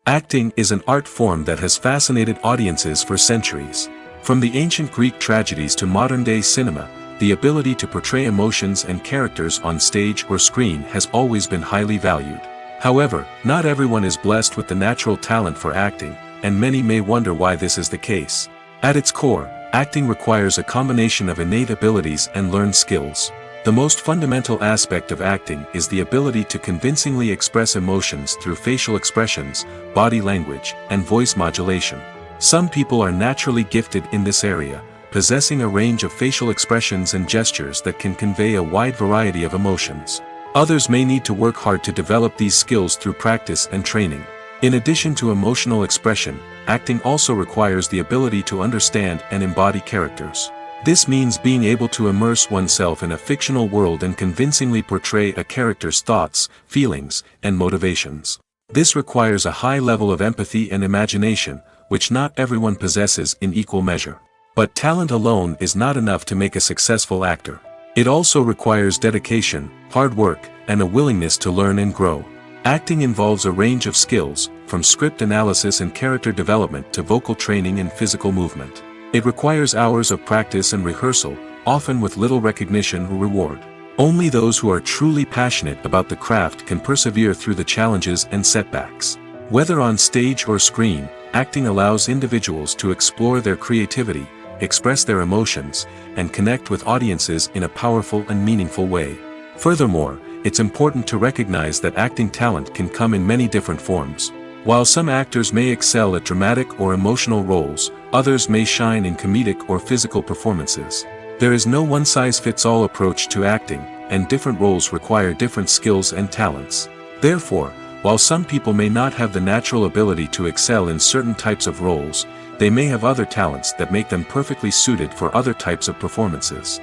Acting is an art form that has fascinated audiences for centuries. From the ancient Greek tragedies to modern-day cinema, the ability to portray emotions and characters on stage or screen has always been highly valued. However, not everyone is blessed with the natural talent for acting, and many may wonder why this is the case. At its core, acting requires a combination of innate abilities and learned skills. The most fundamental aspect of acting is the ability to convincingly express emotions through facial expressions, body language, and voice modulation. Some people are naturally gifted in this area, possessing a range of facial expressions and gestures that can convey a wide variety of emotions. Others may need to work hard to develop these skills through practice and training. In addition to emotional expression, acting also requires the ability to understand and embody characters. This means being able to immerse oneself in a fictional world and convincingly portray a character's thoughts, feelings, and motivations. This requires a high level of empathy and imagination, which not everyone possesses in equal measure. But talent alone is not enough to make a successful actor. It also requires dedication, hard work, and a willingness to learn and grow. Acting involves a range of skills, from script analysis and character development to vocal training and physical movement. It requires hours of practice and rehearsal, often with little recognition or reward. Only those who are truly passionate about the craft can persevere through the challenges and setbacks. Whether on stage or screen, acting allows individuals to explore their creativity, express their emotions, and connect with audiences in a powerful and meaningful way. Furthermore, it's important to recognize that acting talent can come in many different forms. While some actors may excel at dramatic or emotional roles, others may shine in comedic or physical performances. There is no one-size-fits-all approach to acting, and different roles require different skills and talents. Therefore, while some people may not have the natural ability to excel in certain types of roles, they may have other talents that make them perfectly suited for other types of performances.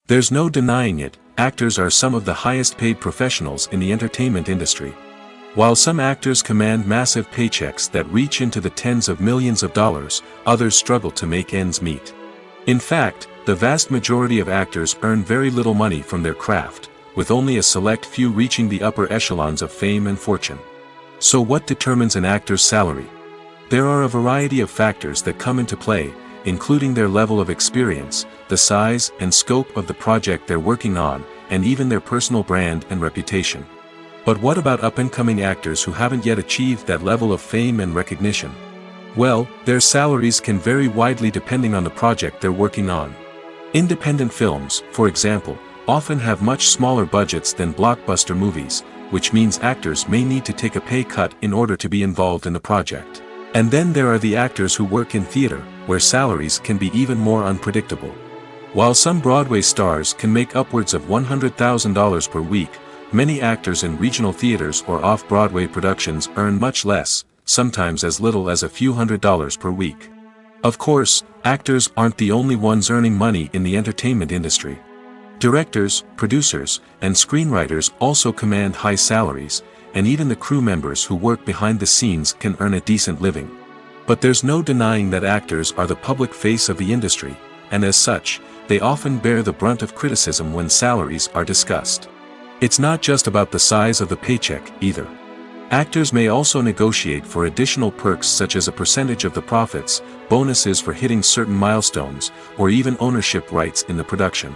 There's no denying it, actors are some of the highest paid professionals in the entertainment industry. While some actors command massive paychecks that reach into the tens of millions of dollars, others struggle to make ends meet. In fact, the vast majority of actors earn very little money from their craft, with only a select few reaching the upper echelons of fame and fortune. So what determines an actor's salary? There are a variety of factors that come into play, including their level of experience, the size and scope of the project they're working on, and even their personal brand and reputation. But what about up-and-coming actors who haven't yet achieved that level of fame and recognition? Well, their salaries can vary widely depending on the project they're working on. Independent films, for example, often have much smaller budgets than blockbuster movies, which means actors may need to take a pay cut in order to be involved in the project. And then there are the actors who work in theater, where salaries can be even more unpredictable. While some Broadway stars can make upwards of $100,000 per week, many actors in regional theaters or off-Broadway productions earn much less, sometimes as little as a few $100s per week. Of course, actors aren't the only ones earning money in the entertainment industry. Directors, producers, and screenwriters also command high salaries, and even the crew members who work behind the scenes can earn a decent living. But there's no denying that actors are the public face of the industry, and as such, they often bear the brunt of criticism when salaries are discussed. It's not just about the size of the paycheck, either. Actors may also negotiate for additional perks such as a percentage of the profits, bonuses for hitting certain milestones, or even ownership rights in the production.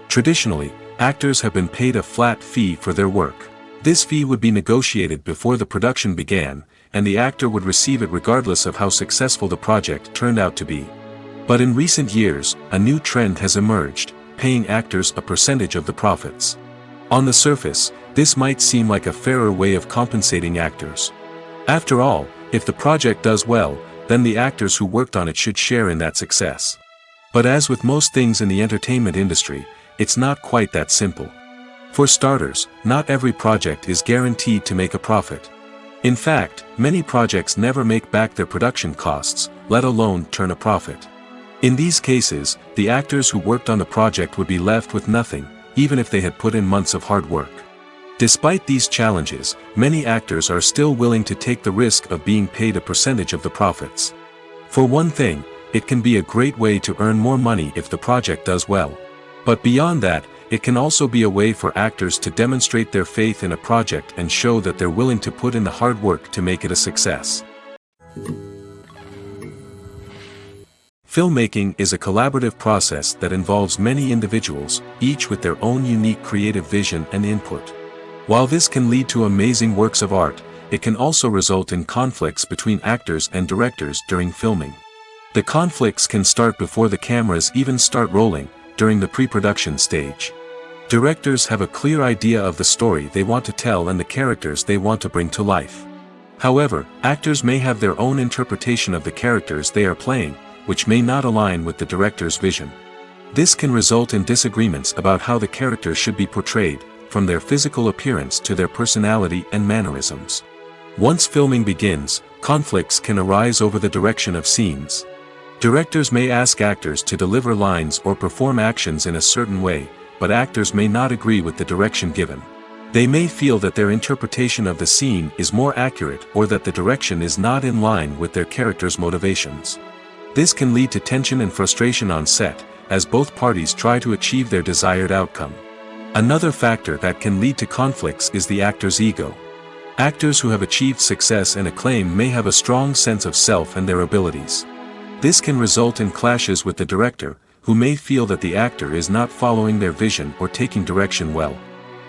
Traditionally, actors have been paid a flat fee for their work. This fee would be negotiated before the production began, and the actor would receive it regardless of how successful the project turned out to be. But in recent years, a new trend has emerged, paying actors a percentage of the profits. On the surface, this might seem like a fairer way of compensating actors. After all, if the project does well, then the actors who worked on it should share in that success. But as with most things in the entertainment industry, it's not quite that simple. For starters, not every project is guaranteed to make a profit. In fact, many projects never make back their production costs, let alone turn a profit. In these cases, the actors who worked on the project would be left with nothing, even if they had put in months of hard work. Despite these challenges, many actors are still willing to take the risk of being paid a percentage of the profits. For one thing, it can be a great way to earn more money if the project does well. But beyond that, it can also be a way for actors to demonstrate their faith in a project and show that they're willing to put in the hard work to make it a success. Filmmaking is a collaborative process that involves many individuals, each with their own unique creative vision and input. While this can lead to amazing works of art, it can also result in conflicts between actors and directors during filming. The conflicts can start before the cameras even start rolling, during the pre-production stage. Directors have a clear idea of the story they want to tell and the characters they want to bring to life. However, actors may have their own interpretation of the characters they are playing, which may not align with the director's vision. This can result in disagreements about how the characters should be portrayed, from their physical appearance to their personality and mannerisms. Once filming begins, conflicts can arise over the direction of scenes. Directors may ask actors to deliver lines or perform actions in a certain way, but actors may not agree with the direction given. They may feel that their interpretation of the scene is more accurate or that the direction is not in line with their character's motivations. This can lead to tension and frustration on set, as both parties try to achieve their desired outcome. Another factor that can lead to conflicts is the actor's ego. Actors who have achieved success and acclaim may have a strong sense of self and their abilities. This can result in clashes with the director, who may feel that the actor is not following their vision or taking direction well.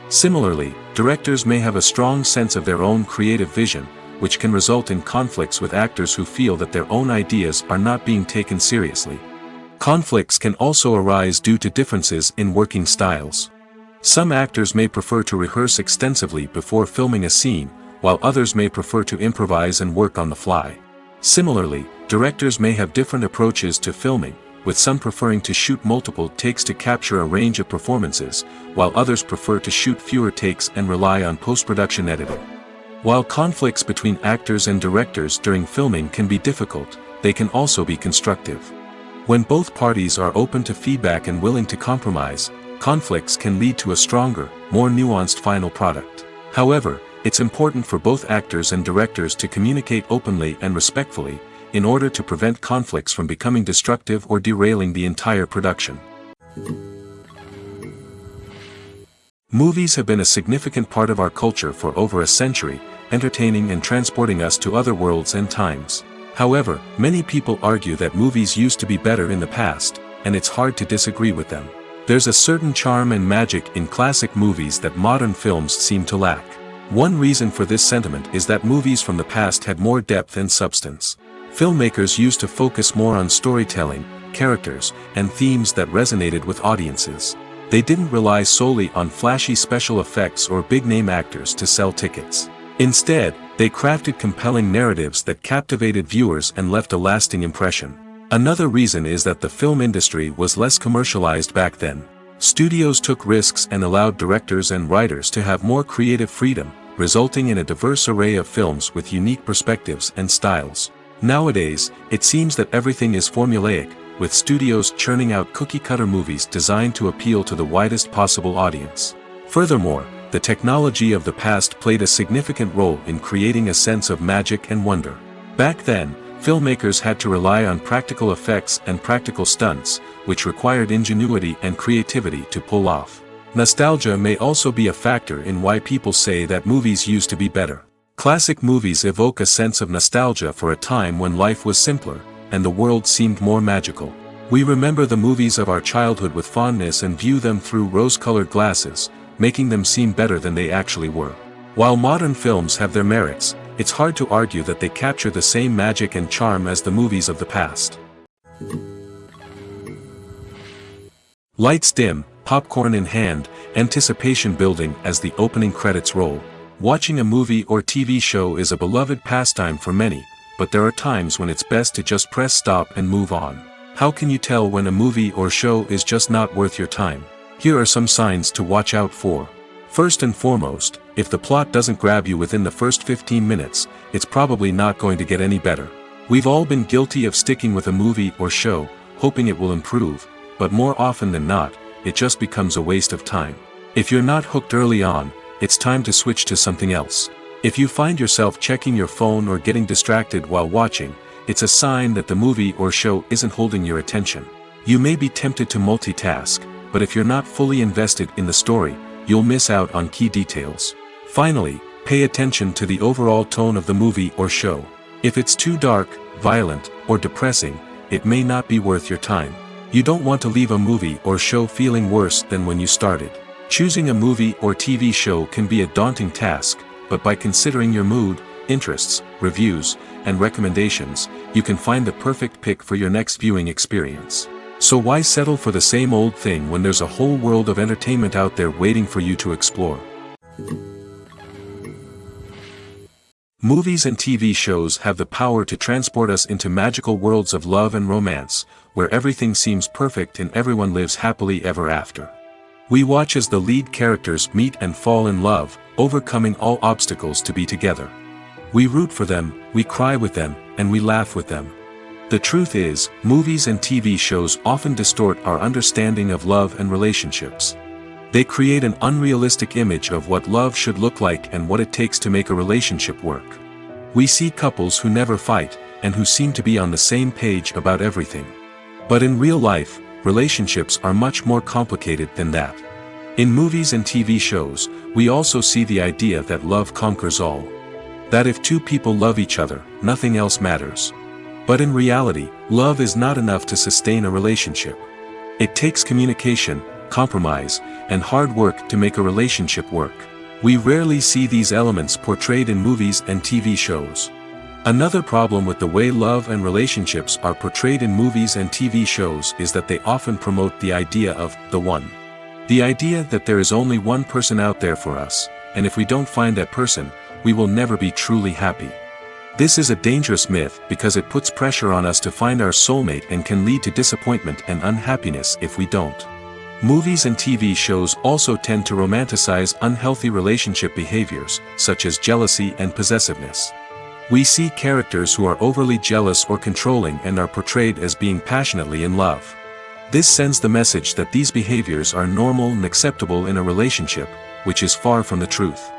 Similarly, directors may have a strong sense of their own creative vision, which can result in conflicts with actors who feel that their own ideas are not being taken seriously. Conflicts can also arise due to differences in working styles. Some actors may prefer to rehearse extensively before filming a scene, while others may prefer to improvise and work on the fly. Similarly, directors may have different approaches to filming, with some preferring to shoot multiple takes to capture a range of performances, while others prefer to shoot fewer takes and rely on post-production editing. While conflicts between actors and directors during filming can be difficult, they can also be constructive. When both parties are open to feedback and willing to compromise, conflicts can lead to a stronger, more nuanced final product. However, it's important for both actors and directors to communicate openly and respectfully, in order to prevent conflicts from becoming destructive or derailing the entire production. Movies have been a significant part of our culture for over a century, entertaining and transporting us to other worlds and times. However, many people argue that movies used to be better in the past, and it's hard to disagree with them. There's a certain charm and magic in classic movies that modern films seem to lack. One reason for this sentiment is that movies from the past had more depth and substance. Filmmakers used to focus more on storytelling, characters, and themes that resonated with audiences. They didn't rely solely on flashy special effects or big-name actors to sell tickets. Instead, they crafted compelling narratives that captivated viewers and left a lasting impression. Another reason is that the film industry was less commercialized back then. Studios took risks and allowed directors and writers to have more creative freedom, resulting in a diverse array of films with unique perspectives and styles. Nowadays, it seems that everything is formulaic, with studios churning out cookie-cutter movies designed to appeal to the widest possible audience. Furthermore, the technology of the past played a significant role in creating a sense of magic and wonder. Back then, filmmakers had to rely on practical effects and practical stunts, which required ingenuity and creativity to pull off. Nostalgia may also be a factor in why people say that movies used to be better. Classic movies evoke a sense of nostalgia for a time when life was simpler, and the world seemed more magical. We remember the movies of our childhood with fondness and view them through rose-colored glasses, making them seem better than they actually were. While modern films have their merits, it's hard to argue that they capture the same magic and charm as the movies of the past. Lights dim, popcorn in hand, anticipation building as the opening credits roll. Watching a movie or TV show is a beloved pastime for many, but there are times when it's best to just press stop and move on. How can you tell when a movie or show is just not worth your time? Here are some signs to watch out for. First and foremost, if the plot doesn't grab you within the first 15 minutes, it's probably not going to get any better. We've all been guilty of sticking with a movie or show, hoping it will improve, but more often than not, it just becomes a waste of time. If you're not hooked early on, it's time to switch to something else. If you find yourself checking your phone or getting distracted while watching, it's a sign that the movie or show isn't holding your attention. You may be tempted to multitask, but if you're not fully invested in the story, you'll miss out on key details. Finally, pay attention to the overall tone of the movie or show. If it's too dark, violent, or depressing, it may not be worth your time. You don't want to leave a movie or show feeling worse than when you started. Choosing a movie or TV show can be a daunting task, but by considering your mood, interests, reviews, and recommendations, you can find the perfect pick for your next viewing experience. So why settle for the same old thing when there's a whole world of entertainment out there waiting for you to explore? Movies and TV shows have the power to transport us into magical worlds of love and romance, where everything seems perfect and everyone lives happily ever after. We watch as the lead characters meet and fall in love, overcoming all obstacles to be together. We root for them, we cry with them, and we laugh with them. The truth is, movies and TV shows often distort our understanding of love and relationships. They create an unrealistic image of what love should look like and what it takes to make a relationship work. We see couples who never fight, and who seem to be on the same page about everything. But in real life, relationships are much more complicated than that. In movies and TV shows, we also see the idea that love conquers all. That if two people love each other, nothing else matters. But in reality, love is not enough to sustain a relationship. It takes communication, compromise, and hard work to make a relationship work. We rarely see these elements portrayed in movies and TV shows. Another problem with the way love and relationships are portrayed in movies and TV shows is that they often promote the idea of the one. The idea that there is only one person out there for us, and if we don't find that person, we will never be truly happy. This is a dangerous myth because it puts pressure on us to find our soulmate and can lead to disappointment and unhappiness if we don't. Movies and TV shows also tend to romanticize unhealthy relationship behaviors, such as jealousy and possessiveness. We see characters who are overly jealous or controlling and are portrayed as being passionately in love. This sends the message that these behaviors are normal and acceptable in a relationship, which is far from the truth.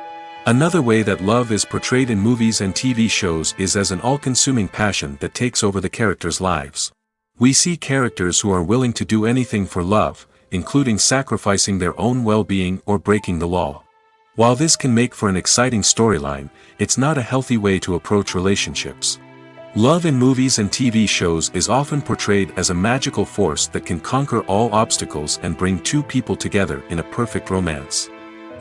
Another way that love is portrayed in movies and TV shows is as an all-consuming passion that takes over the characters' lives. We see characters who are willing to do anything for love, including sacrificing their own well-being or breaking the law. While this can make for an exciting storyline, it's not a healthy way to approach relationships. Love in movies and TV shows is often portrayed as a magical force that can conquer all obstacles and bring two people together in a perfect romance.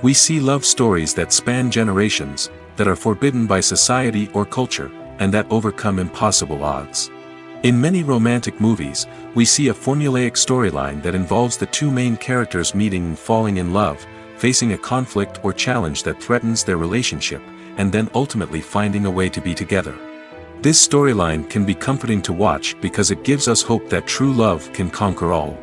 We see love stories that span generations, that are forbidden by society or culture, and that overcome impossible odds. In many romantic movies, we see a formulaic storyline that involves the two main characters meeting and falling in love, facing a conflict or challenge that threatens their relationship, and then ultimately finding a way to be together. This storyline can be comforting to watch because it gives us hope that true love can conquer all.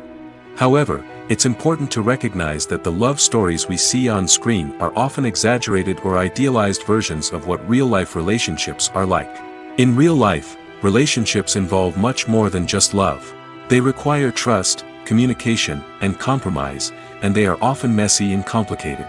However, it's important to recognize that the love stories we see on screen are often exaggerated or idealized versions of what real-life relationships are like. In real life, relationships involve much more than just love. They require trust, communication, and compromise, and they are often messy and complicated.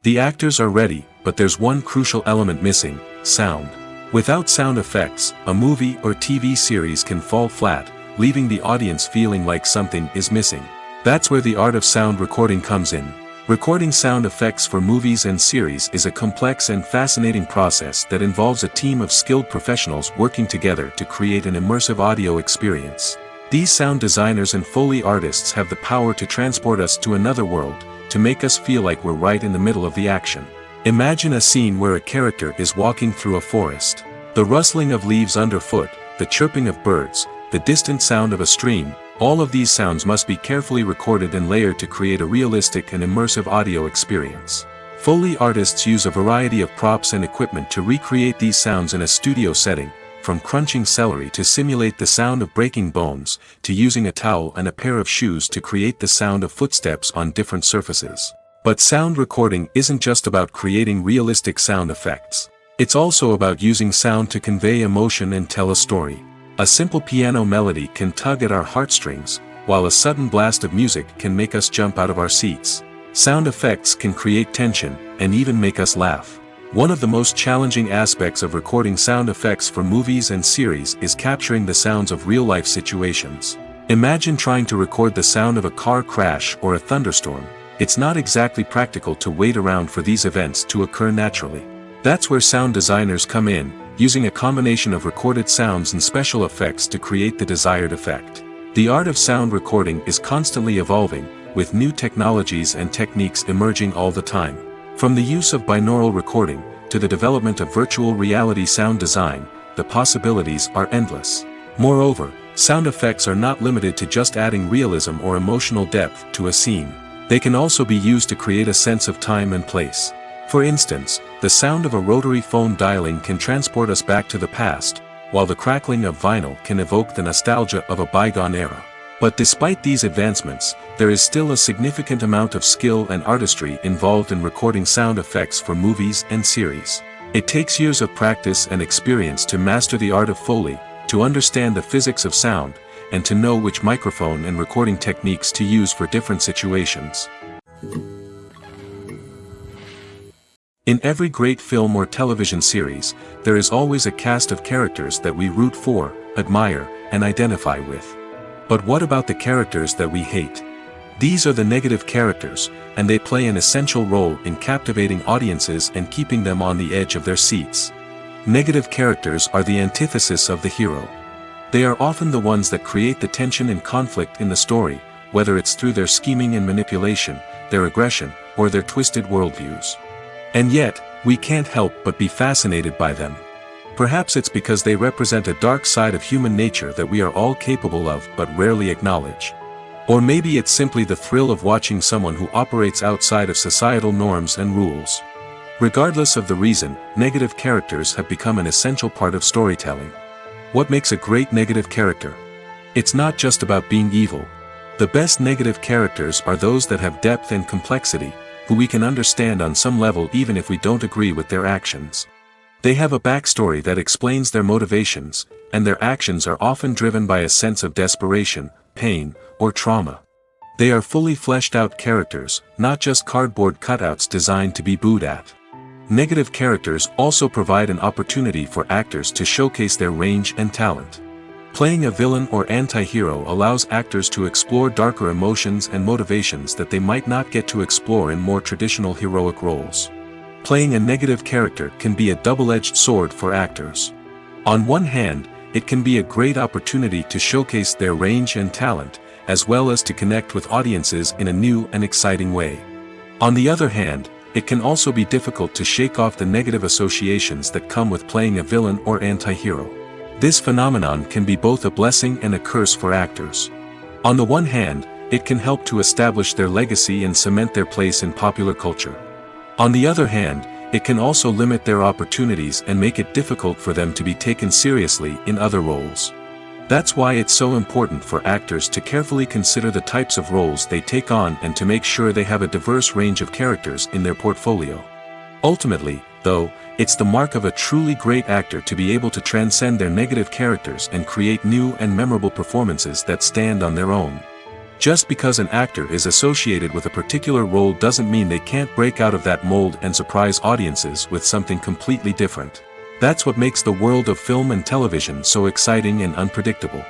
The actors are ready, but there's one crucial element missing: sound. Without sound effects, a movie or TV series can fall flat, leaving the audience feeling like something is missing. That's where the art of sound recording comes in. Recording sound effects for movies and series is a complex and fascinating process that involves a team of skilled professionals working together to create an immersive audio experience. These sound designers and Foley artists have the power to transport us to another world, to make us feel like we're right in the middle of the action. Imagine a scene where a character is walking through a forest. The rustling of leaves underfoot, the chirping of birds, the distant sound of a stream, all of these sounds must be carefully recorded and layered to create a realistic and immersive audio experience. Foley artists use a variety of props and equipment to recreate these sounds in a studio setting, from crunching celery to simulate the sound of breaking bones, to using a towel and a pair of shoes to create the sound of footsteps on different surfaces. But sound recording isn't just about creating realistic sound effects. It's also about using sound to convey emotion and tell a story. A simple piano melody can tug at our heartstrings, while a sudden blast of music can make us jump out of our seats. Sound effects can create tension, and even make us laugh. One of the most challenging aspects of recording sound effects for movies and series is capturing the sounds of real-life situations. Imagine trying to record the sound of a car crash or a thunderstorm. It's not exactly practical to wait around for these events to occur naturally. That's where sound designers come in, using a combination of recorded sounds and special effects to create the desired effect. The art of sound recording is constantly evolving, with new technologies and techniques emerging all the time. From the use of binaural recording, to the development of virtual reality sound design, the possibilities are endless. Moreover, sound effects are not limited to just adding realism or emotional depth to a scene. They can also be used to create a sense of time and place. For instance, the sound of a rotary phone dialing can transport us back to the past, while the crackling of vinyl can evoke the nostalgia of a bygone era. But despite these advancements, there is still a significant amount of skill and artistry involved in recording sound effects for movies and series. It takes years of practice and experience to master the art of Foley, to understand the physics of sound, and to know which microphone and recording techniques to use for different situations. In every great film or television series, there is always a cast of characters that we root for, admire, and identify with. But what about the characters that we hate? These are the negative characters, and they play an essential role in captivating audiences and keeping them on the edge of their seats. Negative characters are the antithesis of the hero. They are often the ones that create the tension and conflict in the story, whether it's through their scheming and manipulation, their aggression, or their twisted worldviews. And yet, we can't help but be fascinated by them. Perhaps it's because they represent a dark side of human nature that we are all capable of but rarely acknowledge. Or maybe it's simply the thrill of watching someone who operates outside of societal norms and rules. Regardless of the reason, negative characters have become an essential part of storytelling. What makes a great negative character? It's not just about being evil. The best negative characters are those that have depth and complexity, who we can understand on some level even if we don't agree with their actions. They have a backstory that explains their motivations, and their actions are often driven by a sense of desperation, pain, or trauma. They are fully fleshed out characters, not just cardboard cutouts designed to be booed at. Negative characters also provide an opportunity for actors to showcase their range and talent. Playing a villain or anti-hero allows actors to explore darker emotions and motivations that they might not get to explore in more traditional heroic roles. Playing a negative character can be a double-edged sword for actors. On one hand, it can be a great opportunity to showcase their range and talent, as well as to connect with audiences in a new and exciting way. On the other hand, it can also be difficult to shake off the negative associations that come with playing a villain or anti-hero. This phenomenon can be both a blessing and a curse for actors. On the one hand, it can help to establish their legacy and cement their place in popular culture. On the other hand, it can also limit their opportunities and make it difficult for them to be taken seriously in other roles. That's why it's so important for actors to carefully consider the types of roles they take on and to make sure they have a diverse range of characters in their portfolio. Ultimately, though, it's the mark of a truly great actor to be able to transcend their negative characters and create new and memorable performances that stand on their own. Just because an actor is associated with a particular role doesn't mean they can't break out of that mold and surprise audiences with something completely different. That's what makes the world of film and television so exciting and unpredictable.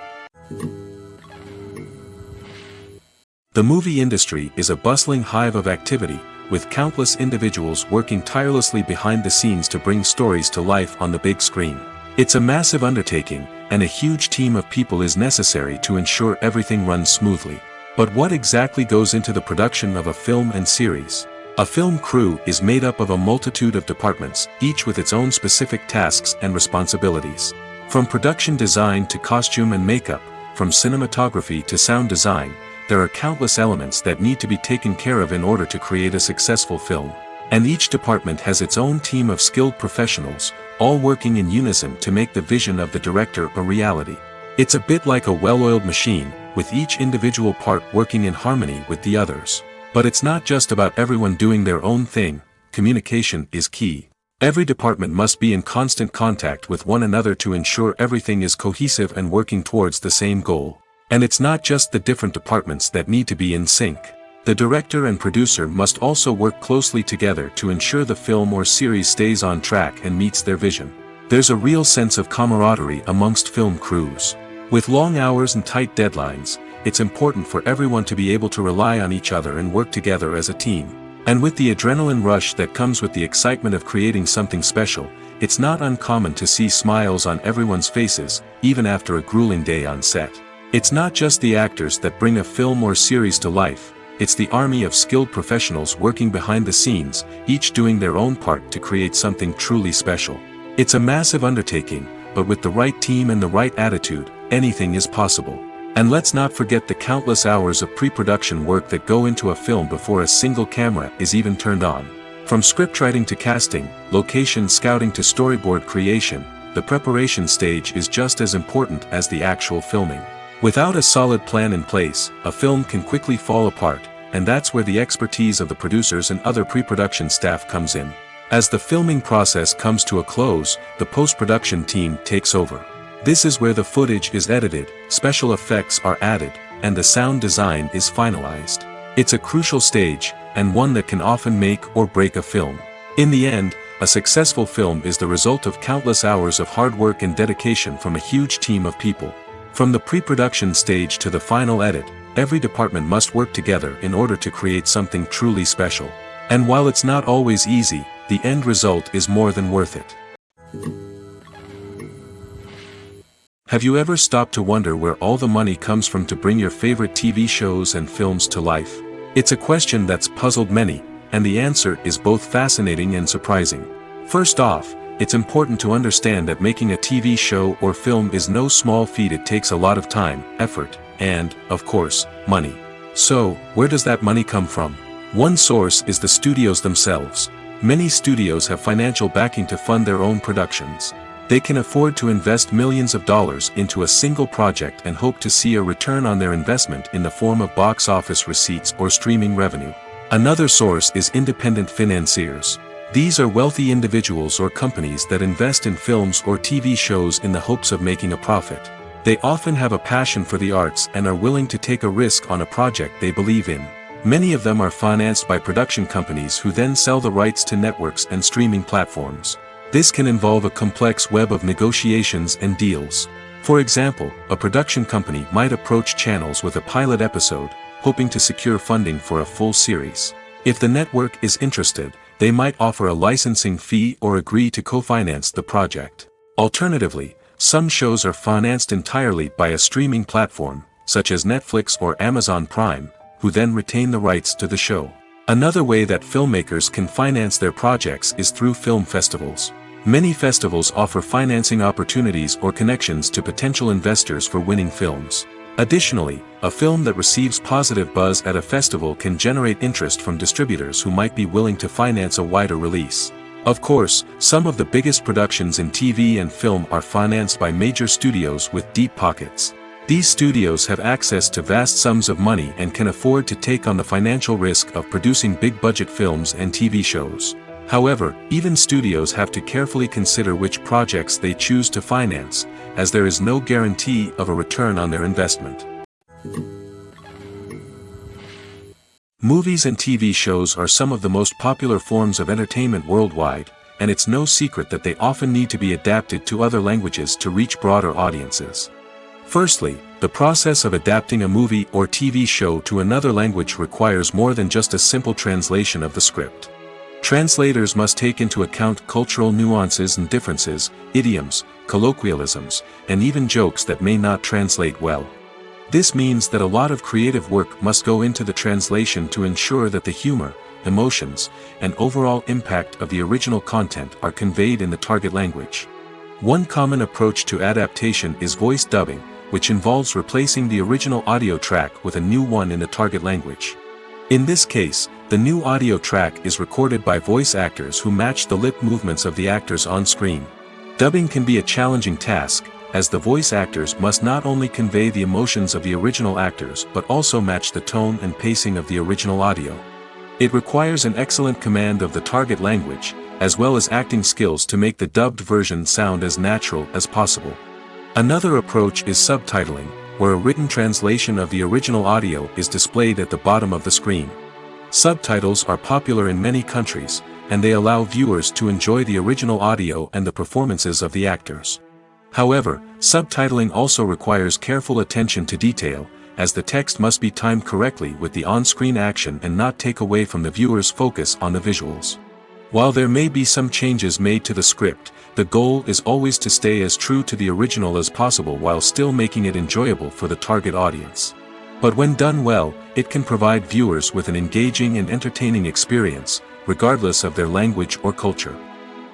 The movie industry is a bustling hive of activity, with countless individuals working tirelessly behind the scenes to bring stories to life on the big screen. It's a massive undertaking, and a huge team of people is necessary to ensure everything runs smoothly. But what exactly goes into the production of a film and series? A film crew is made up of a multitude of departments, each with its own specific tasks and responsibilities. From production design to costume and makeup, from cinematography to sound design, there are countless elements that need to be taken care of in order to create a successful film. And each department has its own team of skilled professionals, all working in unison to make the vision of the director a reality. It's a bit like a well-oiled machine, with each individual part working in harmony with the others. But it's not just about everyone doing their own thing. Communication is key. Every department must be in constant contact with one another to ensure everything is cohesive and working towards the same goal. And it's not just the different departments that need to be in sync. The director and producer must also work closely together to ensure the film or series stays on track and meets their vision. There's a real sense of camaraderie amongst film crews. With long hours and tight deadlines, it's important for everyone to be able to rely on each other and work together as a team. And with the adrenaline rush that comes with the excitement of creating something special, it's not uncommon to see smiles on everyone's faces, even after a grueling day on set. It's not just the actors that bring a film or series to life, it's the army of skilled professionals working behind the scenes, each doing their own part to create something truly special. It's a massive undertaking, but with the right team and the right attitude, anything is possible. And let's not forget the countless hours of pre-production work that go into a film before a single camera is even turned on. From scriptwriting to casting, location scouting to storyboard creation, the preparation stage is just as important as the actual filming. Without a solid plan in place, a film can quickly fall apart, and that's where the expertise of the producers and other pre-production staff comes in. As the filming process comes to a close, the post-production team takes over. This is where the footage is edited, special effects are added, and the sound design is finalized. It's a crucial stage, and one that can often make or break a film. In the end, a successful film is the result of countless hours of hard work and dedication from a huge team of people. From the pre-production stage to the final edit, every department must work together in order to create something truly special. And while it's not always easy, the end result is more than worth it. Have you ever stopped to wonder where all the money comes from to bring your favorite TV shows and films to life? It's a question that's puzzled many, and the answer is both fascinating and surprising. First off, it's important to understand that making a TV show or film is no small feat. It takes a lot of time, effort, and, of course, money. So, where does that money come from? One source is the studios themselves. Many studios have financial backing to fund their own productions. They can afford to invest millions of dollars into a single project and hope to see a return on their investment in the form of box office receipts or streaming revenue. Another source is independent financiers. These are wealthy individuals or companies that invest in films or TV shows in the hopes of making a profit. They often have a passion for the arts and are willing to take a risk on a project they believe in. Many of them are financed by production companies who then sell the rights to networks and streaming platforms. This can involve a complex web of negotiations and deals. For example, a production company might approach channels with a pilot episode, hoping to secure funding for a full series. If the network is interested, they might offer a licensing fee or agree to co-finance the project. Alternatively, some shows are financed entirely by a streaming platform, such as Netflix or Amazon Prime, who then retain the rights to the show. Another way that filmmakers can finance their projects is through film festivals. Many festivals offer financing opportunities or connections to potential investors for winning films. Additionally, a film that receives positive buzz at a festival can generate interest from distributors who might be willing to finance a wider release. Of course, some of the biggest productions in TV and film are financed by major studios with deep pockets. These studios have access to vast sums of money and can afford to take on the financial risk of producing big-budget films and TV shows. However, even studios have to carefully consider which projects they choose to finance, as there is no guarantee of a return on their investment. Movies and TV shows are some of the most popular forms of entertainment worldwide, and it's no secret that they often need to be adapted to other languages to reach broader audiences. Firstly, the process of adapting a movie or TV show to another language requires more than just a simple translation of the script. Translators must take into account cultural nuances and differences, idioms, colloquialisms, and even jokes that may not translate well. This means that a lot of creative work must go into the translation to ensure that the humor, emotions, and overall impact of the original content are conveyed in the target language. One common approach to adaptation is voice dubbing, which involves replacing the original audio track with a new one in the target language. In this case, the new audio track is recorded by voice actors who match the lip movements of the actors on screen. Dubbing can be a challenging task, as the voice actors must not only convey the emotions of the original actors but also match the tone and pacing of the original audio. It requires an excellent command of the target language, as well as acting skills to make the dubbed version sound as natural as possible. Another approach is subtitling, where a written translation of the original audio is displayed at the bottom of the screen. Subtitles are popular in many countries, and they allow viewers to enjoy the original audio and the performances of the actors. However, subtitling also requires careful attention to detail, as the text must be timed correctly with the on-screen action and not take away from the viewer's focus on the visuals. While there may be some changes made to the script, the goal is always to stay as true to the original as possible while still making it enjoyable for the target audience. But when done well, it can provide viewers with an engaging and entertaining experience, regardless of their language or culture.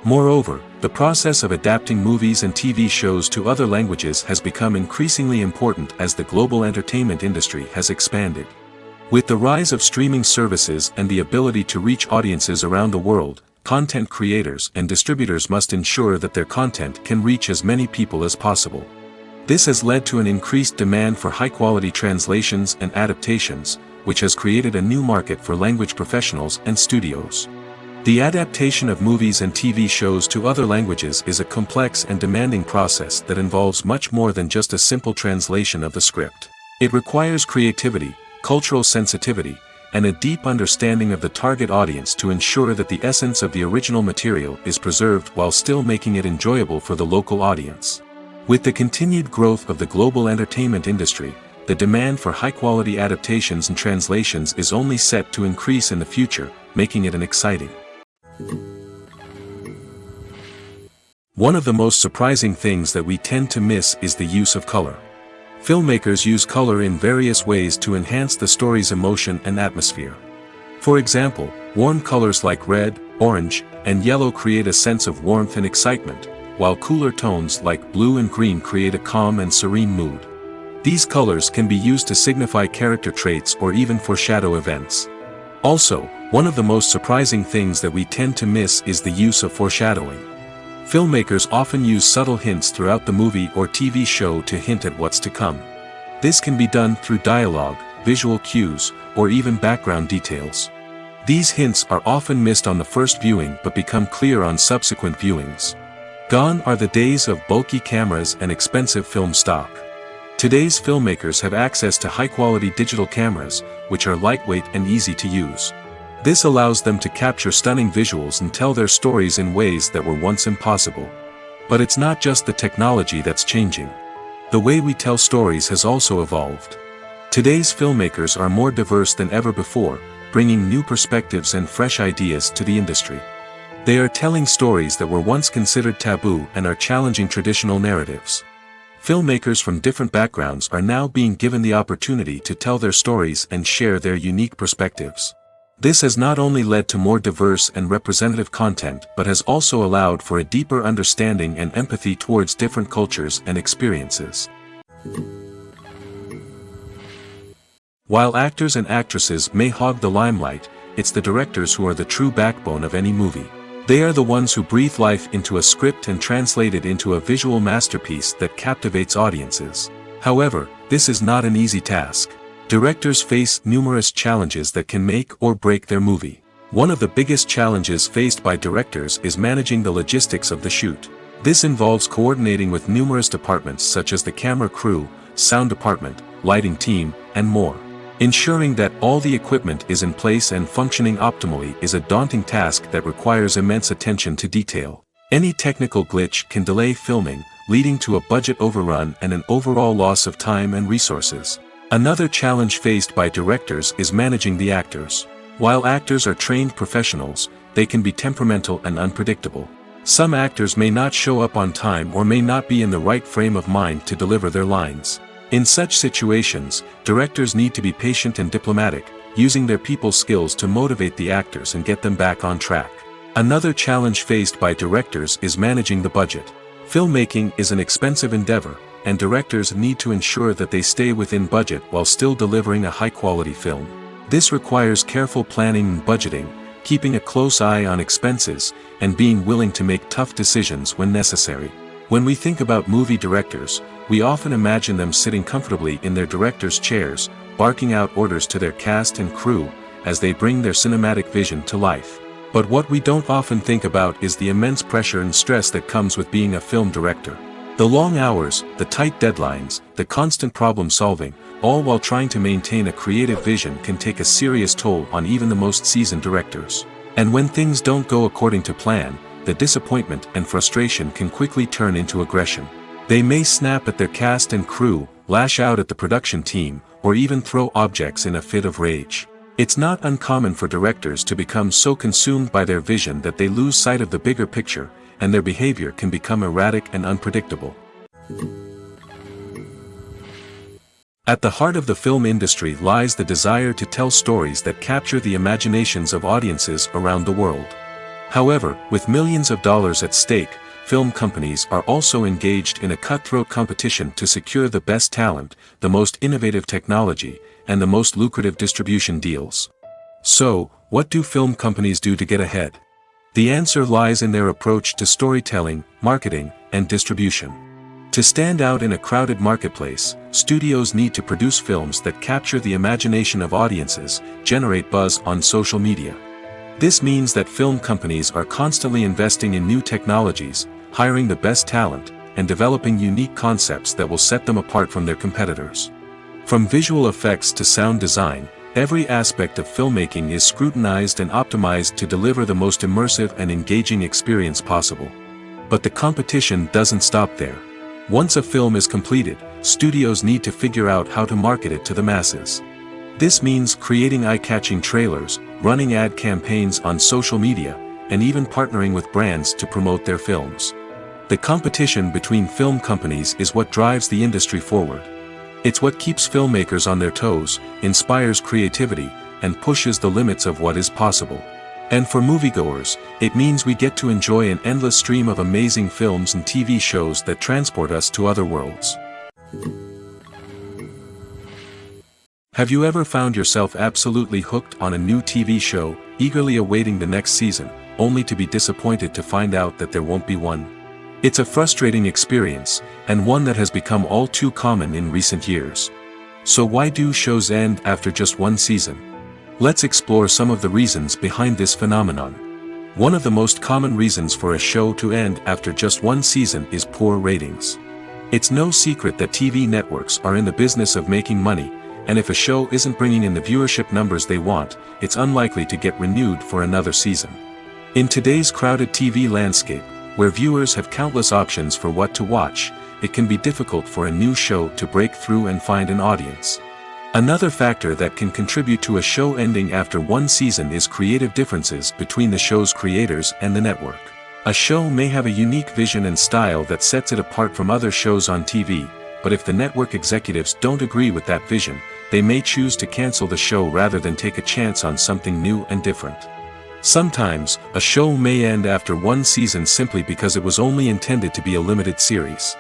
Moreover, the process of adapting movies and TV shows to other languages has become increasingly important as the global entertainment industry has expanded. With the rise of streaming services and the ability to reach audiences around the world, content creators and distributors must ensure that their content can reach as many people as possible. This has led to an increased demand for high-quality translations and adaptations, which has created a new market for language professionals and studios. The adaptation of movies and TV shows to other languages is a complex and demanding process that involves much more than just a simple translation of the script. It requires creativity, cultural sensitivity, and a deep understanding of the target audience to ensure that the essence of the original material is preserved while still making it enjoyable for the local audience. With the continued growth of the global entertainment industry, the demand for high-quality adaptations and translations is only set to increase in the future, making it an exciting. One of the most surprising things that we tend to miss is the use of color. Filmmakers use color in various ways to enhance the story's emotion and atmosphere. For example, warm colors like red, orange, and yellow create a sense of warmth and excitement, while cooler tones like blue and green create a calm and serene mood. These colors can be used to signify character traits or even foreshadow events. Also, one of the most surprising things that we tend to miss is the use of foreshadowing. Filmmakers often use subtle hints throughout the movie or TV show to hint at what's to come. This can be done through dialogue, visual cues, or even background details. These hints are often missed on the first viewing but become clear on subsequent viewings. Gone are the days of bulky cameras and expensive film stock. Today's filmmakers have access to high-quality digital cameras, which are lightweight and easy to use. This allows them to capture stunning visuals and tell their stories in ways that were once impossible. But it's not just the technology that's changing. The way we tell stories has also evolved. Today's filmmakers are more diverse than ever before, bringing new perspectives and fresh ideas to the industry. They are telling stories that were once considered taboo and are challenging traditional narratives. Filmmakers from different backgrounds are now being given the opportunity to tell their stories and share their unique perspectives. This has not only led to more diverse and representative content but has also allowed for a deeper understanding and empathy towards different cultures and experiences. While actors and actresses may hog the limelight, it's the directors who are the true backbone of any movie. They are the ones who breathe life into a script and translate it into a visual masterpiece that captivates audiences. However, this is not an easy task. Directors face numerous challenges that can make or break their movie. One of the biggest challenges faced by directors is managing the logistics of the shoot. This involves coordinating with numerous departments such as the camera crew, sound department, lighting team, and more. Ensuring that all the equipment is in place and functioning optimally is a daunting task that requires immense attention to detail. Any technical glitch can delay filming, leading to a budget overrun and an overall loss of time and resources. Another challenge faced by directors is managing the actors. While actors are trained professionals, they can be temperamental and unpredictable. Some actors may not show up on time or may not be in the right frame of mind to deliver their lines. In such situations, directors need to be patient and diplomatic, using their people skills to motivate the actors and get them back on track. Another challenge faced by directors is managing the budget. Filmmaking is an expensive endeavor, and directors need to ensure that they stay within budget while still delivering a high-quality film. This requires careful planning and budgeting, keeping a close eye on expenses, and being willing to make tough decisions when necessary. When we think about movie directors, we often imagine them sitting comfortably in their director's chairs, barking out orders to their cast and crew, as they bring their cinematic vision to life. But what we don't often think about is the immense pressure and stress that comes with being a film director. The long hours, the tight deadlines, the constant problem solving, all while trying to maintain a creative vision can take a serious toll on even the most seasoned directors. And when things don't go according to plan, the disappointment and frustration can quickly turn into aggression. They may snap at their cast and crew, lash out at the production team, or even throw objects in a fit of rage. It's not uncommon for directors to become so consumed by their vision that they lose sight of the bigger picture, and their behavior can become erratic and unpredictable. At the heart of the film industry lies the desire to tell stories that capture the imaginations of audiences around the world. However, with millions of dollars at stake, film companies are also engaged in a cutthroat competition to secure the best talent, the most innovative technology, and the most lucrative distribution deals. So, what do film companies do to get ahead? The answer lies in their approach to storytelling, marketing, and distribution. To stand out in a crowded marketplace, studios need to produce films that capture the imagination of audiences, generate buzz on social media. This means that film companies are constantly investing in new technologies, hiring the best talent, and developing unique concepts that will set them apart from their competitors. From visual effects to sound design, every aspect of filmmaking is scrutinized and optimized to deliver the most immersive and engaging experience possible. But the competition doesn't stop there. Once a film is completed, studios need to figure out how to market it to the masses. This means creating eye-catching trailers, running ad campaigns on social media, and even partnering with brands to promote their films. The competition between film companies is what drives the industry forward. It's what keeps filmmakers on their toes, inspires creativity, and pushes the limits of what is possible. And for moviegoers, it means we get to enjoy an endless stream of amazing films and TV shows that transport us to other worlds. Have you ever found yourself absolutely hooked on a new TV show, eagerly awaiting the next season, only to be disappointed to find out that there won't be one? It's a frustrating experience, and one that has become all too common in recent years. So why do shows end after just one season? Let's explore some of the reasons behind this phenomenon. One of the most common reasons for a show to end after just one season is poor ratings. It's no secret that TV networks are in the business of making money, and if a show isn't bringing in the viewership numbers they want, it's unlikely to get renewed for another season. In today's crowded TV landscape, where viewers have countless options for what to watch, it can be difficult for a new show to break through and find an audience. Another factor that can contribute to a show ending after one season is creative differences between the show's creators and the network. A show may have a unique vision and style that sets it apart from other shows on TV, but if the network executives don't agree with that vision, they may choose to cancel the show rather than take a chance on something new and different. Sometimes, a show may end after one season simply because it was only intended to be a limited series.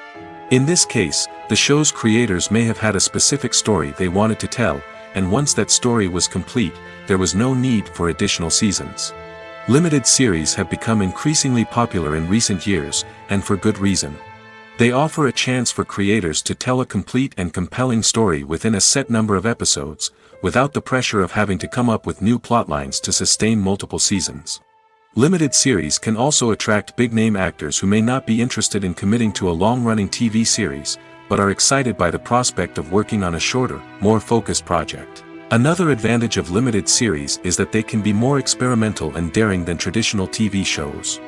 In this case, the show's creators may have had a specific story they wanted to tell, and once that story was complete, there was no need for additional seasons. Limited series have become increasingly popular in recent years, and for good reason. They offer a chance for creators to tell a complete and compelling story within a set number of episodes, without the pressure of having to come up with new plotlines to sustain multiple seasons. Limited series can also attract big-name actors who may not be interested in committing to a long-running TV series, but are excited by the prospect of working on a shorter, more focused project. Another advantage of limited series is that they can be more experimental and daring than traditional TV shows.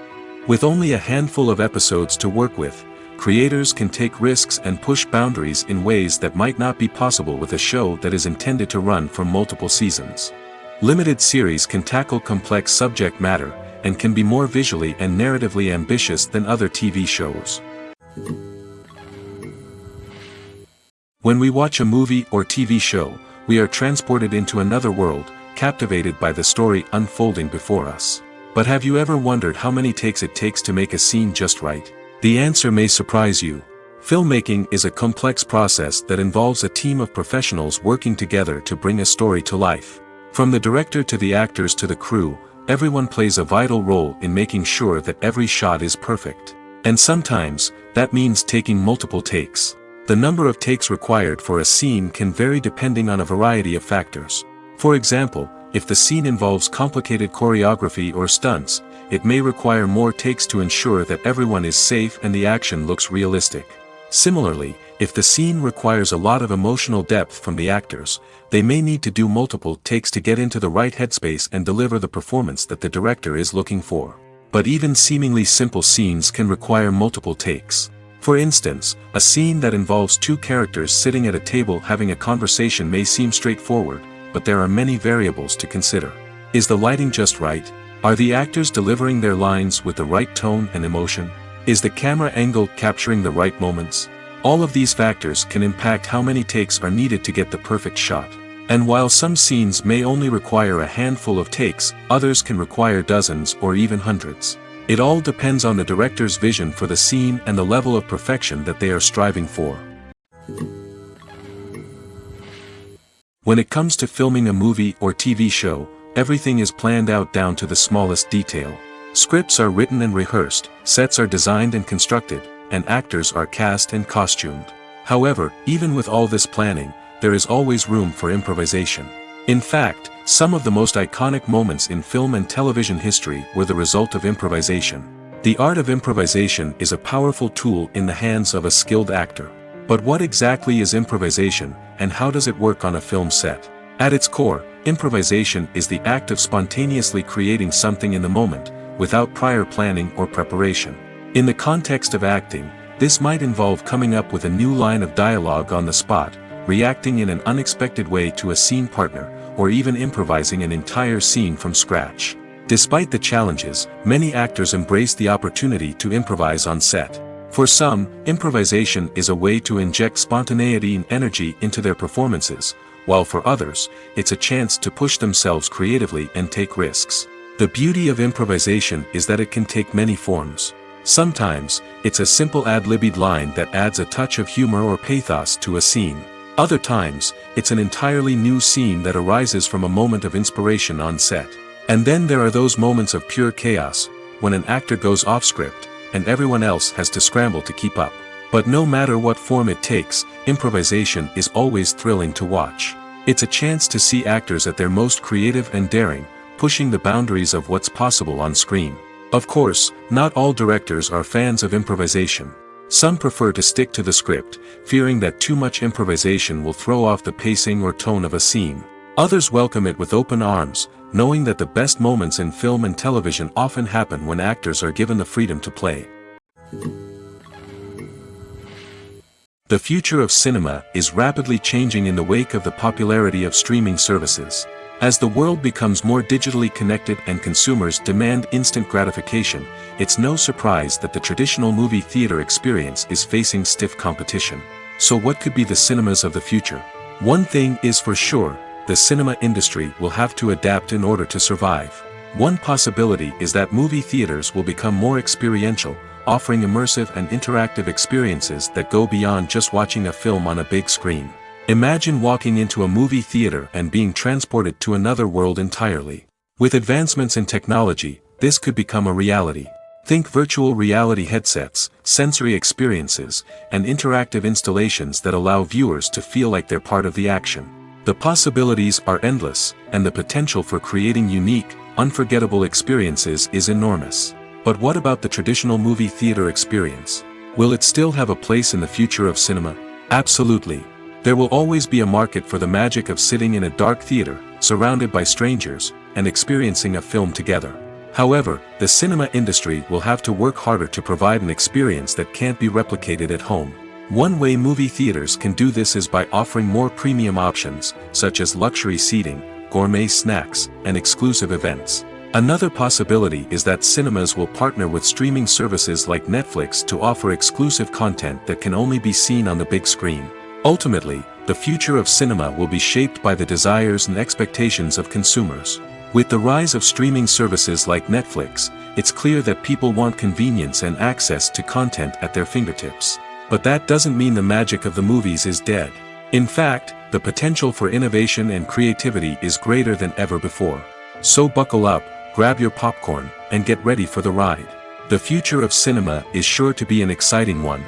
With only a handful of episodes to work with, creators can take risks and push boundaries in ways that might not be possible with a show that is intended to run for multiple seasons. Limited series can tackle complex subject matter, and can be more visually and narratively ambitious than other TV shows. When we watch a movie or TV show, we are transported into another world, captivated by the story unfolding before us. But have you ever wondered how many takes it takes to make a scene just right? The answer may surprise you. Filmmaking is a complex process that involves a team of professionals working together to bring a story to life. From the director to the actors to the crew, everyone plays a vital role in making sure that every shot is perfect. And sometimes, that means taking multiple takes. The number of takes required for a scene can vary depending on a variety of factors. For example, if the scene involves complicated choreography or stunts, it may require more takes to ensure that everyone is safe and the action looks realistic. Similarly, if the scene requires a lot of emotional depth from the actors, they may need to do multiple takes to get into the right headspace and deliver the performance that the director is looking for. But even seemingly simple scenes can require multiple takes. For instance, a scene that involves two characters sitting at a table having a conversation may seem straightforward, but there are many variables to consider. Is the lighting just right? Are the actors delivering their lines with the right tone and emotion? Is the camera angle capturing the right moments? All of these factors can impact how many takes are needed to get the perfect shot. And while some scenes may only require a handful of takes, others can require dozens or even hundreds. It all depends on the director's vision for the scene and the level of perfection that they are striving for. When it comes to filming a movie or TV show, everything is planned out down to the smallest detail. Scripts are written and rehearsed, sets are designed and constructed, and actors are cast and costumed. However, even with all this planning, there is always room for improvisation. In fact, some of the most iconic moments in film and television history were the result of improvisation. The art of improvisation is a powerful tool in the hands of a skilled actor. But what exactly is improvisation, and how does it work on a film set? At its core, improvisation is the act of spontaneously creating something in the moment, without prior planning or preparation. In the context of acting, this might involve coming up with a new line of dialogue on the spot, reacting in an unexpected way to a scene partner, or even improvising an entire scene from scratch. Despite the challenges, many actors embrace the opportunity to improvise on set. For some, improvisation is a way to inject spontaneity and energy into their performances, while for others, it's a chance to push themselves creatively and take risks. The beauty of improvisation is that it can take many forms. Sometimes, it's a simple ad-libbed line that adds a touch of humor or pathos to a scene. Other times, it's an entirely new scene that arises from a moment of inspiration on set. And then there are those moments of pure chaos, when an actor goes off script, and everyone else has to scramble to keep up. But no matter what form it takes, improvisation is always thrilling to watch. It's a chance to see actors at their most creative and daring, pushing the boundaries of what's possible on screen. Of course, not all directors are fans of improvisation. Some prefer to stick to the script, fearing that too much improvisation will throw off the pacing or tone of a scene. Others welcome it with open arms, knowing that the best moments in film and television often happen when actors are given the freedom to play. The future of cinema is rapidly changing in the wake of the popularity of streaming services. As the world becomes more digitally connected and consumers demand instant gratification, it's no surprise that the traditional movie theater experience is facing stiff competition. So what could be the cinemas of the future? One thing is for sure, the cinema industry will have to adapt in order to survive. One possibility is that movie theaters will become more experiential, offering immersive and interactive experiences that go beyond just watching a film on a big screen. Imagine walking into a movie theater and being transported to another world entirely. With advancements in technology, this could become a reality. Think virtual reality headsets, sensory experiences, and interactive installations that allow viewers to feel like they're part of the action. The possibilities are endless, and the potential for creating unique, unforgettable experiences is enormous. But what about the traditional movie theater experience? Will it still have a place in the future of cinema? Absolutely. There will always be a market for the magic of sitting in a dark theater, surrounded by strangers, and experiencing a film together. However, the cinema industry will have to work harder to provide an experience that can't be replicated at home. One way movie theaters can do this is by offering more premium options, such as luxury seating, gourmet snacks, and exclusive events. Another possibility is that cinemas will partner with streaming services like Netflix to offer exclusive content that can only be seen on the big screen. Ultimately, the future of cinema will be shaped by the desires and expectations of consumers. With the rise of streaming services like Netflix, it's clear that people want convenience and access to content at their fingertips. But that doesn't mean the magic of the movies is dead. In fact, the potential for innovation and creativity is greater than ever before. So buckle up, grab your popcorn, and get ready for the ride. The future of cinema is sure to be an exciting one.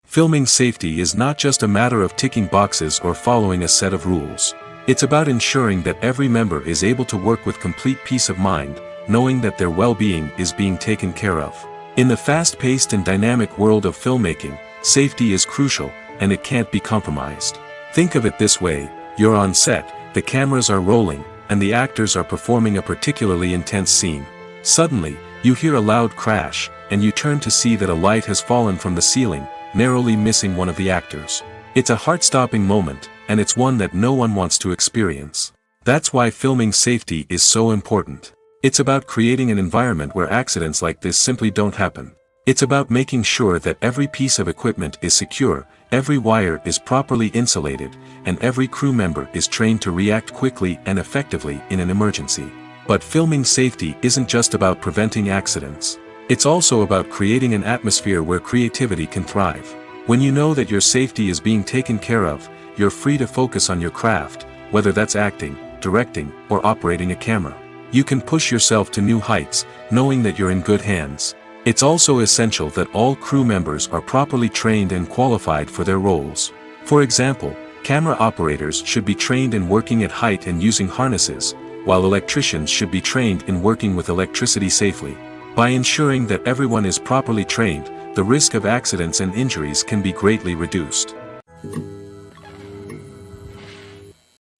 Filming safety is not just a matter of ticking boxes or following a set of rules. It's about ensuring that every member is able to work with complete peace of mind, knowing that their well-being is being taken care of. In the fast-paced and dynamic world of filmmaking, safety is crucial, and it can't be compromised. Think of it this way: you're on set, the cameras are rolling, and the actors are performing a particularly intense scene. Suddenly, You hear a loud crash, and you turn to see that a light has fallen from the ceiling, narrowly missing one of the actors. It's a heart-stopping moment, and it's one that no one wants to experience. That's why filming safety is so important. It's about creating an environment where accidents like this simply don't happen. It's about making sure that every piece of equipment is secure, every wire is properly insulated, and every crew member is trained to react quickly and effectively in an emergency. But filming safety isn't just about preventing accidents. It's also about creating an atmosphere where creativity can thrive. When you know that your safety is being taken care of, you're free to focus on your craft, whether that's acting, directing, or operating a camera. You can push yourself to new heights, knowing that you're in good hands. It's also essential that all crew members are properly trained and qualified for their roles. For example, camera operators should be trained in working at height and using harnesses, while electricians should be trained in working with electricity safely. By ensuring that everyone is properly trained, the risk of accidents and injuries can be greatly reduced.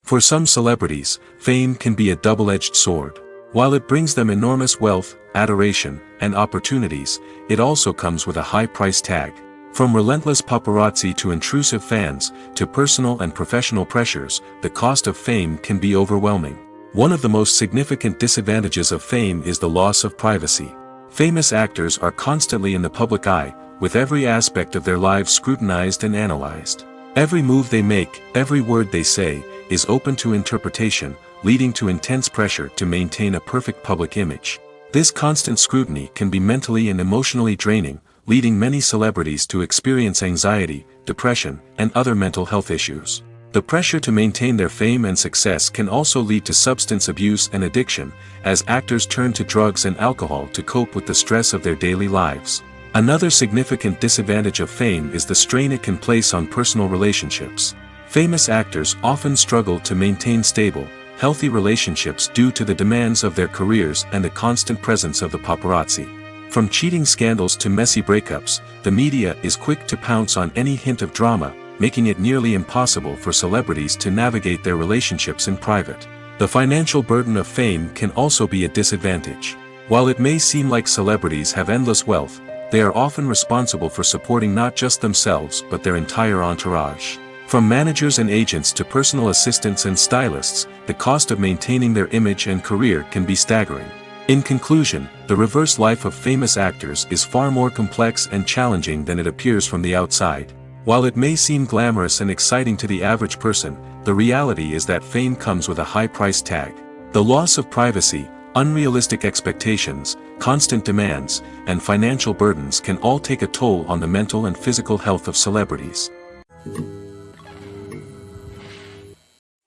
For some celebrities, fame can be a double-edged sword. While it brings them enormous wealth, adoration, and opportunities, it also comes with a high price tag. From relentless paparazzi to intrusive fans, to personal and professional pressures, the cost of fame can be overwhelming. One of the most significant disadvantages of fame is the loss of privacy. Famous actors are constantly in the public eye, with every aspect of their lives scrutinized and analyzed. Every move they make, every word they say, is open to interpretation, leading to intense pressure to maintain a perfect public image. This constant scrutiny can be mentally and emotionally draining, leading many celebrities to experience anxiety, depression, and other mental health issues. The pressure to maintain their fame and success can also lead to substance abuse and addiction, as actors turn to drugs and alcohol to cope with the stress of their daily lives. Another significant disadvantage of fame is the strain it can place on personal relationships. Famous actors often struggle to maintain stable, healthy relationships due to the demands of their careers and the constant presence of the paparazzi. From cheating scandals to messy breakups, the media is quick to pounce on any hint of drama, making it nearly impossible for celebrities to navigate their relationships in private. The financial burden of fame can also be a disadvantage. While it may seem like celebrities have endless wealth, they are often responsible for supporting not just themselves but their entire entourage. From managers and agents to personal assistants and stylists, the cost of maintaining their image and career can be staggering. In conclusion, the reverse life of famous actors is far more complex and challenging than it appears from the outside. While it may seem glamorous and exciting to the average person, the reality is that fame comes with a high price tag. The loss of privacy, unrealistic expectations, constant demands, and financial burdens can all take a toll on the mental and physical health of celebrities.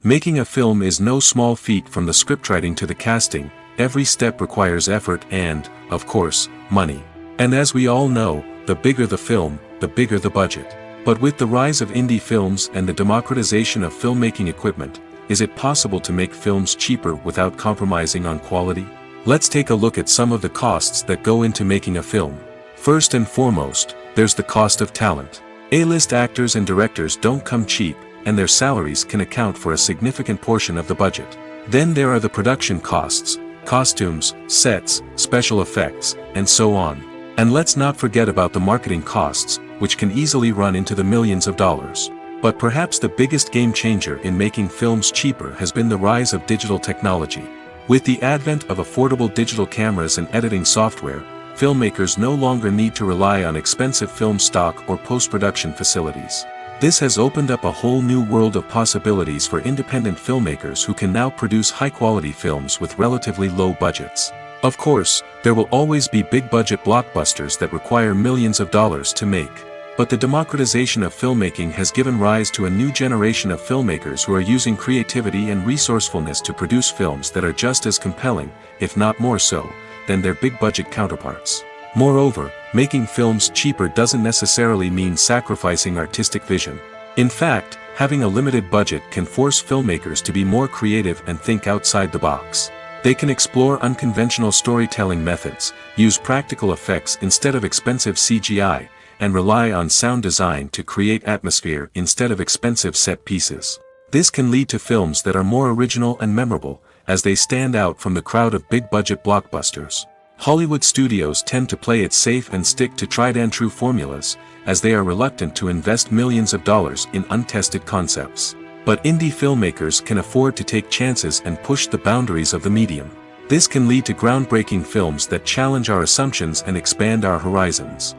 Making a film is no small feat. From the scriptwriting to the casting, every step requires effort and, of course, money. And as we all know, the bigger the film, the bigger the budget. But with the rise of indie films and the democratization of filmmaking equipment, is it possible to make films cheaper without compromising on quality? Let's take a look at some of the costs that go into making a film. First and foremost, there's the cost of talent. A-list actors and directors don't come cheap, and their salaries can account for a significant portion of the budget. Then there are the production costs, costumes, sets, special effects, and so on. And let's not forget about the marketing costs, which can easily run into the millions of dollars. But perhaps the biggest game changer in making films cheaper has been the rise of digital technology. With the advent of affordable digital cameras and editing software, filmmakers no longer need to rely on expensive film stock or post-production facilities. This has opened up a whole new world of possibilities for independent filmmakers who can now produce high-quality films with relatively low budgets. Of course, there will always be big-budget blockbusters that require millions of dollars to make. But the democratization of filmmaking has given rise to a new generation of filmmakers who are using creativity and resourcefulness to produce films that are just as compelling, if not more so, than their big-budget counterparts. Moreover, making films cheaper doesn't necessarily mean sacrificing artistic vision. In fact, having a limited budget can force filmmakers to be more creative and think outside the box. They can explore unconventional storytelling methods, use practical effects instead of expensive CGI, and rely on sound design to create atmosphere instead of expensive set pieces. This can lead to films that are more original and memorable, as they stand out from the crowd of big-budget blockbusters. Hollywood studios tend to play it safe and stick to tried-and-true formulas, as they are reluctant to invest millions of dollars in untested concepts. But indie filmmakers can afford to take chances and push the boundaries of the medium. This can lead to groundbreaking films that challenge our assumptions and expand our horizons.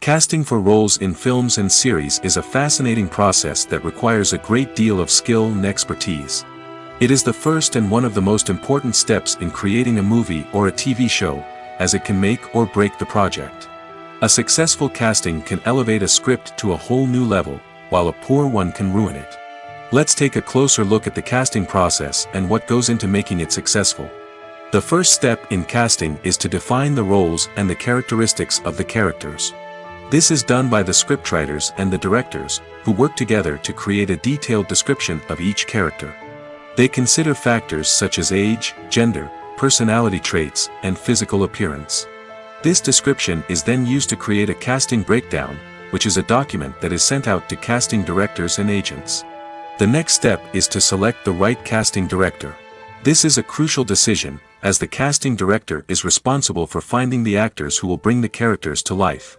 Casting for roles in films and series is a fascinating process that requires a great deal of skill and expertise. It is the first and one of the most important steps in creating a movie or a TV show, as it can make or break the project. A successful casting can elevate a script to a whole new level, while a poor one can ruin it. Let's take a closer look at the casting process and what goes into making it successful. The first step in casting is to define the roles and the characteristics of the characters. This is done by the scriptwriters and the directors, who work together to create a detailed description of each character. They consider factors such as age, gender, personality traits, and physical appearance. This description is then used to create a casting breakdown, which is a document that is sent out to casting directors and agents. The next step is to select the right casting director. This is a crucial decision, as the casting director is responsible for finding the actors who will bring the characters to life.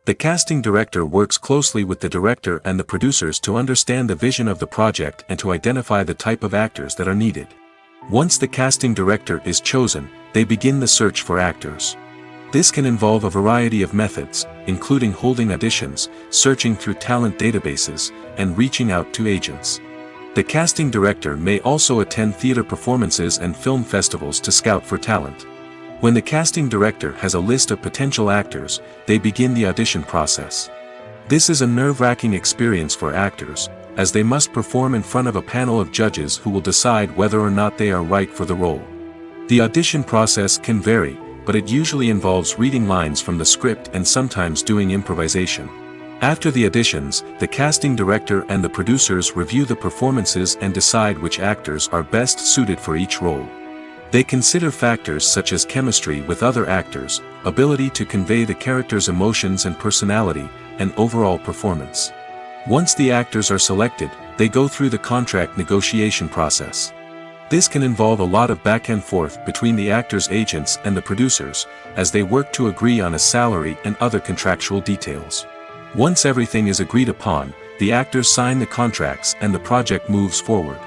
The casting director works closely with the director and the producers to understand the vision of the project and to identify the type of actors that are needed. Once the casting director is chosen, they begin the search for actors. This can involve a variety of methods, including holding auditions, searching through talent databases, and reaching out to agents. The casting director may also attend theater performances and film festivals to scout for talent. When the casting director has a list of potential actors, they begin the audition process. This is a nerve-wracking experience for actors, as they must perform in front of a panel of judges who will decide whether or not they are right for the role. The audition process can vary, but it usually involves reading lines from the script and sometimes doing improvisation. After the auditions, the casting director and the producers review the performances and decide which actors are best suited for each role. They consider factors such as chemistry with other actors, ability to convey the character's emotions and personality, and overall performance. Once the actors are selected, they go through the contract negotiation process. This can involve a lot of back and forth between the actors' agents and the producers, as they work to agree on a salary and other contractual details. Once everything is agreed upon, the actors sign the contracts and the project moves forward.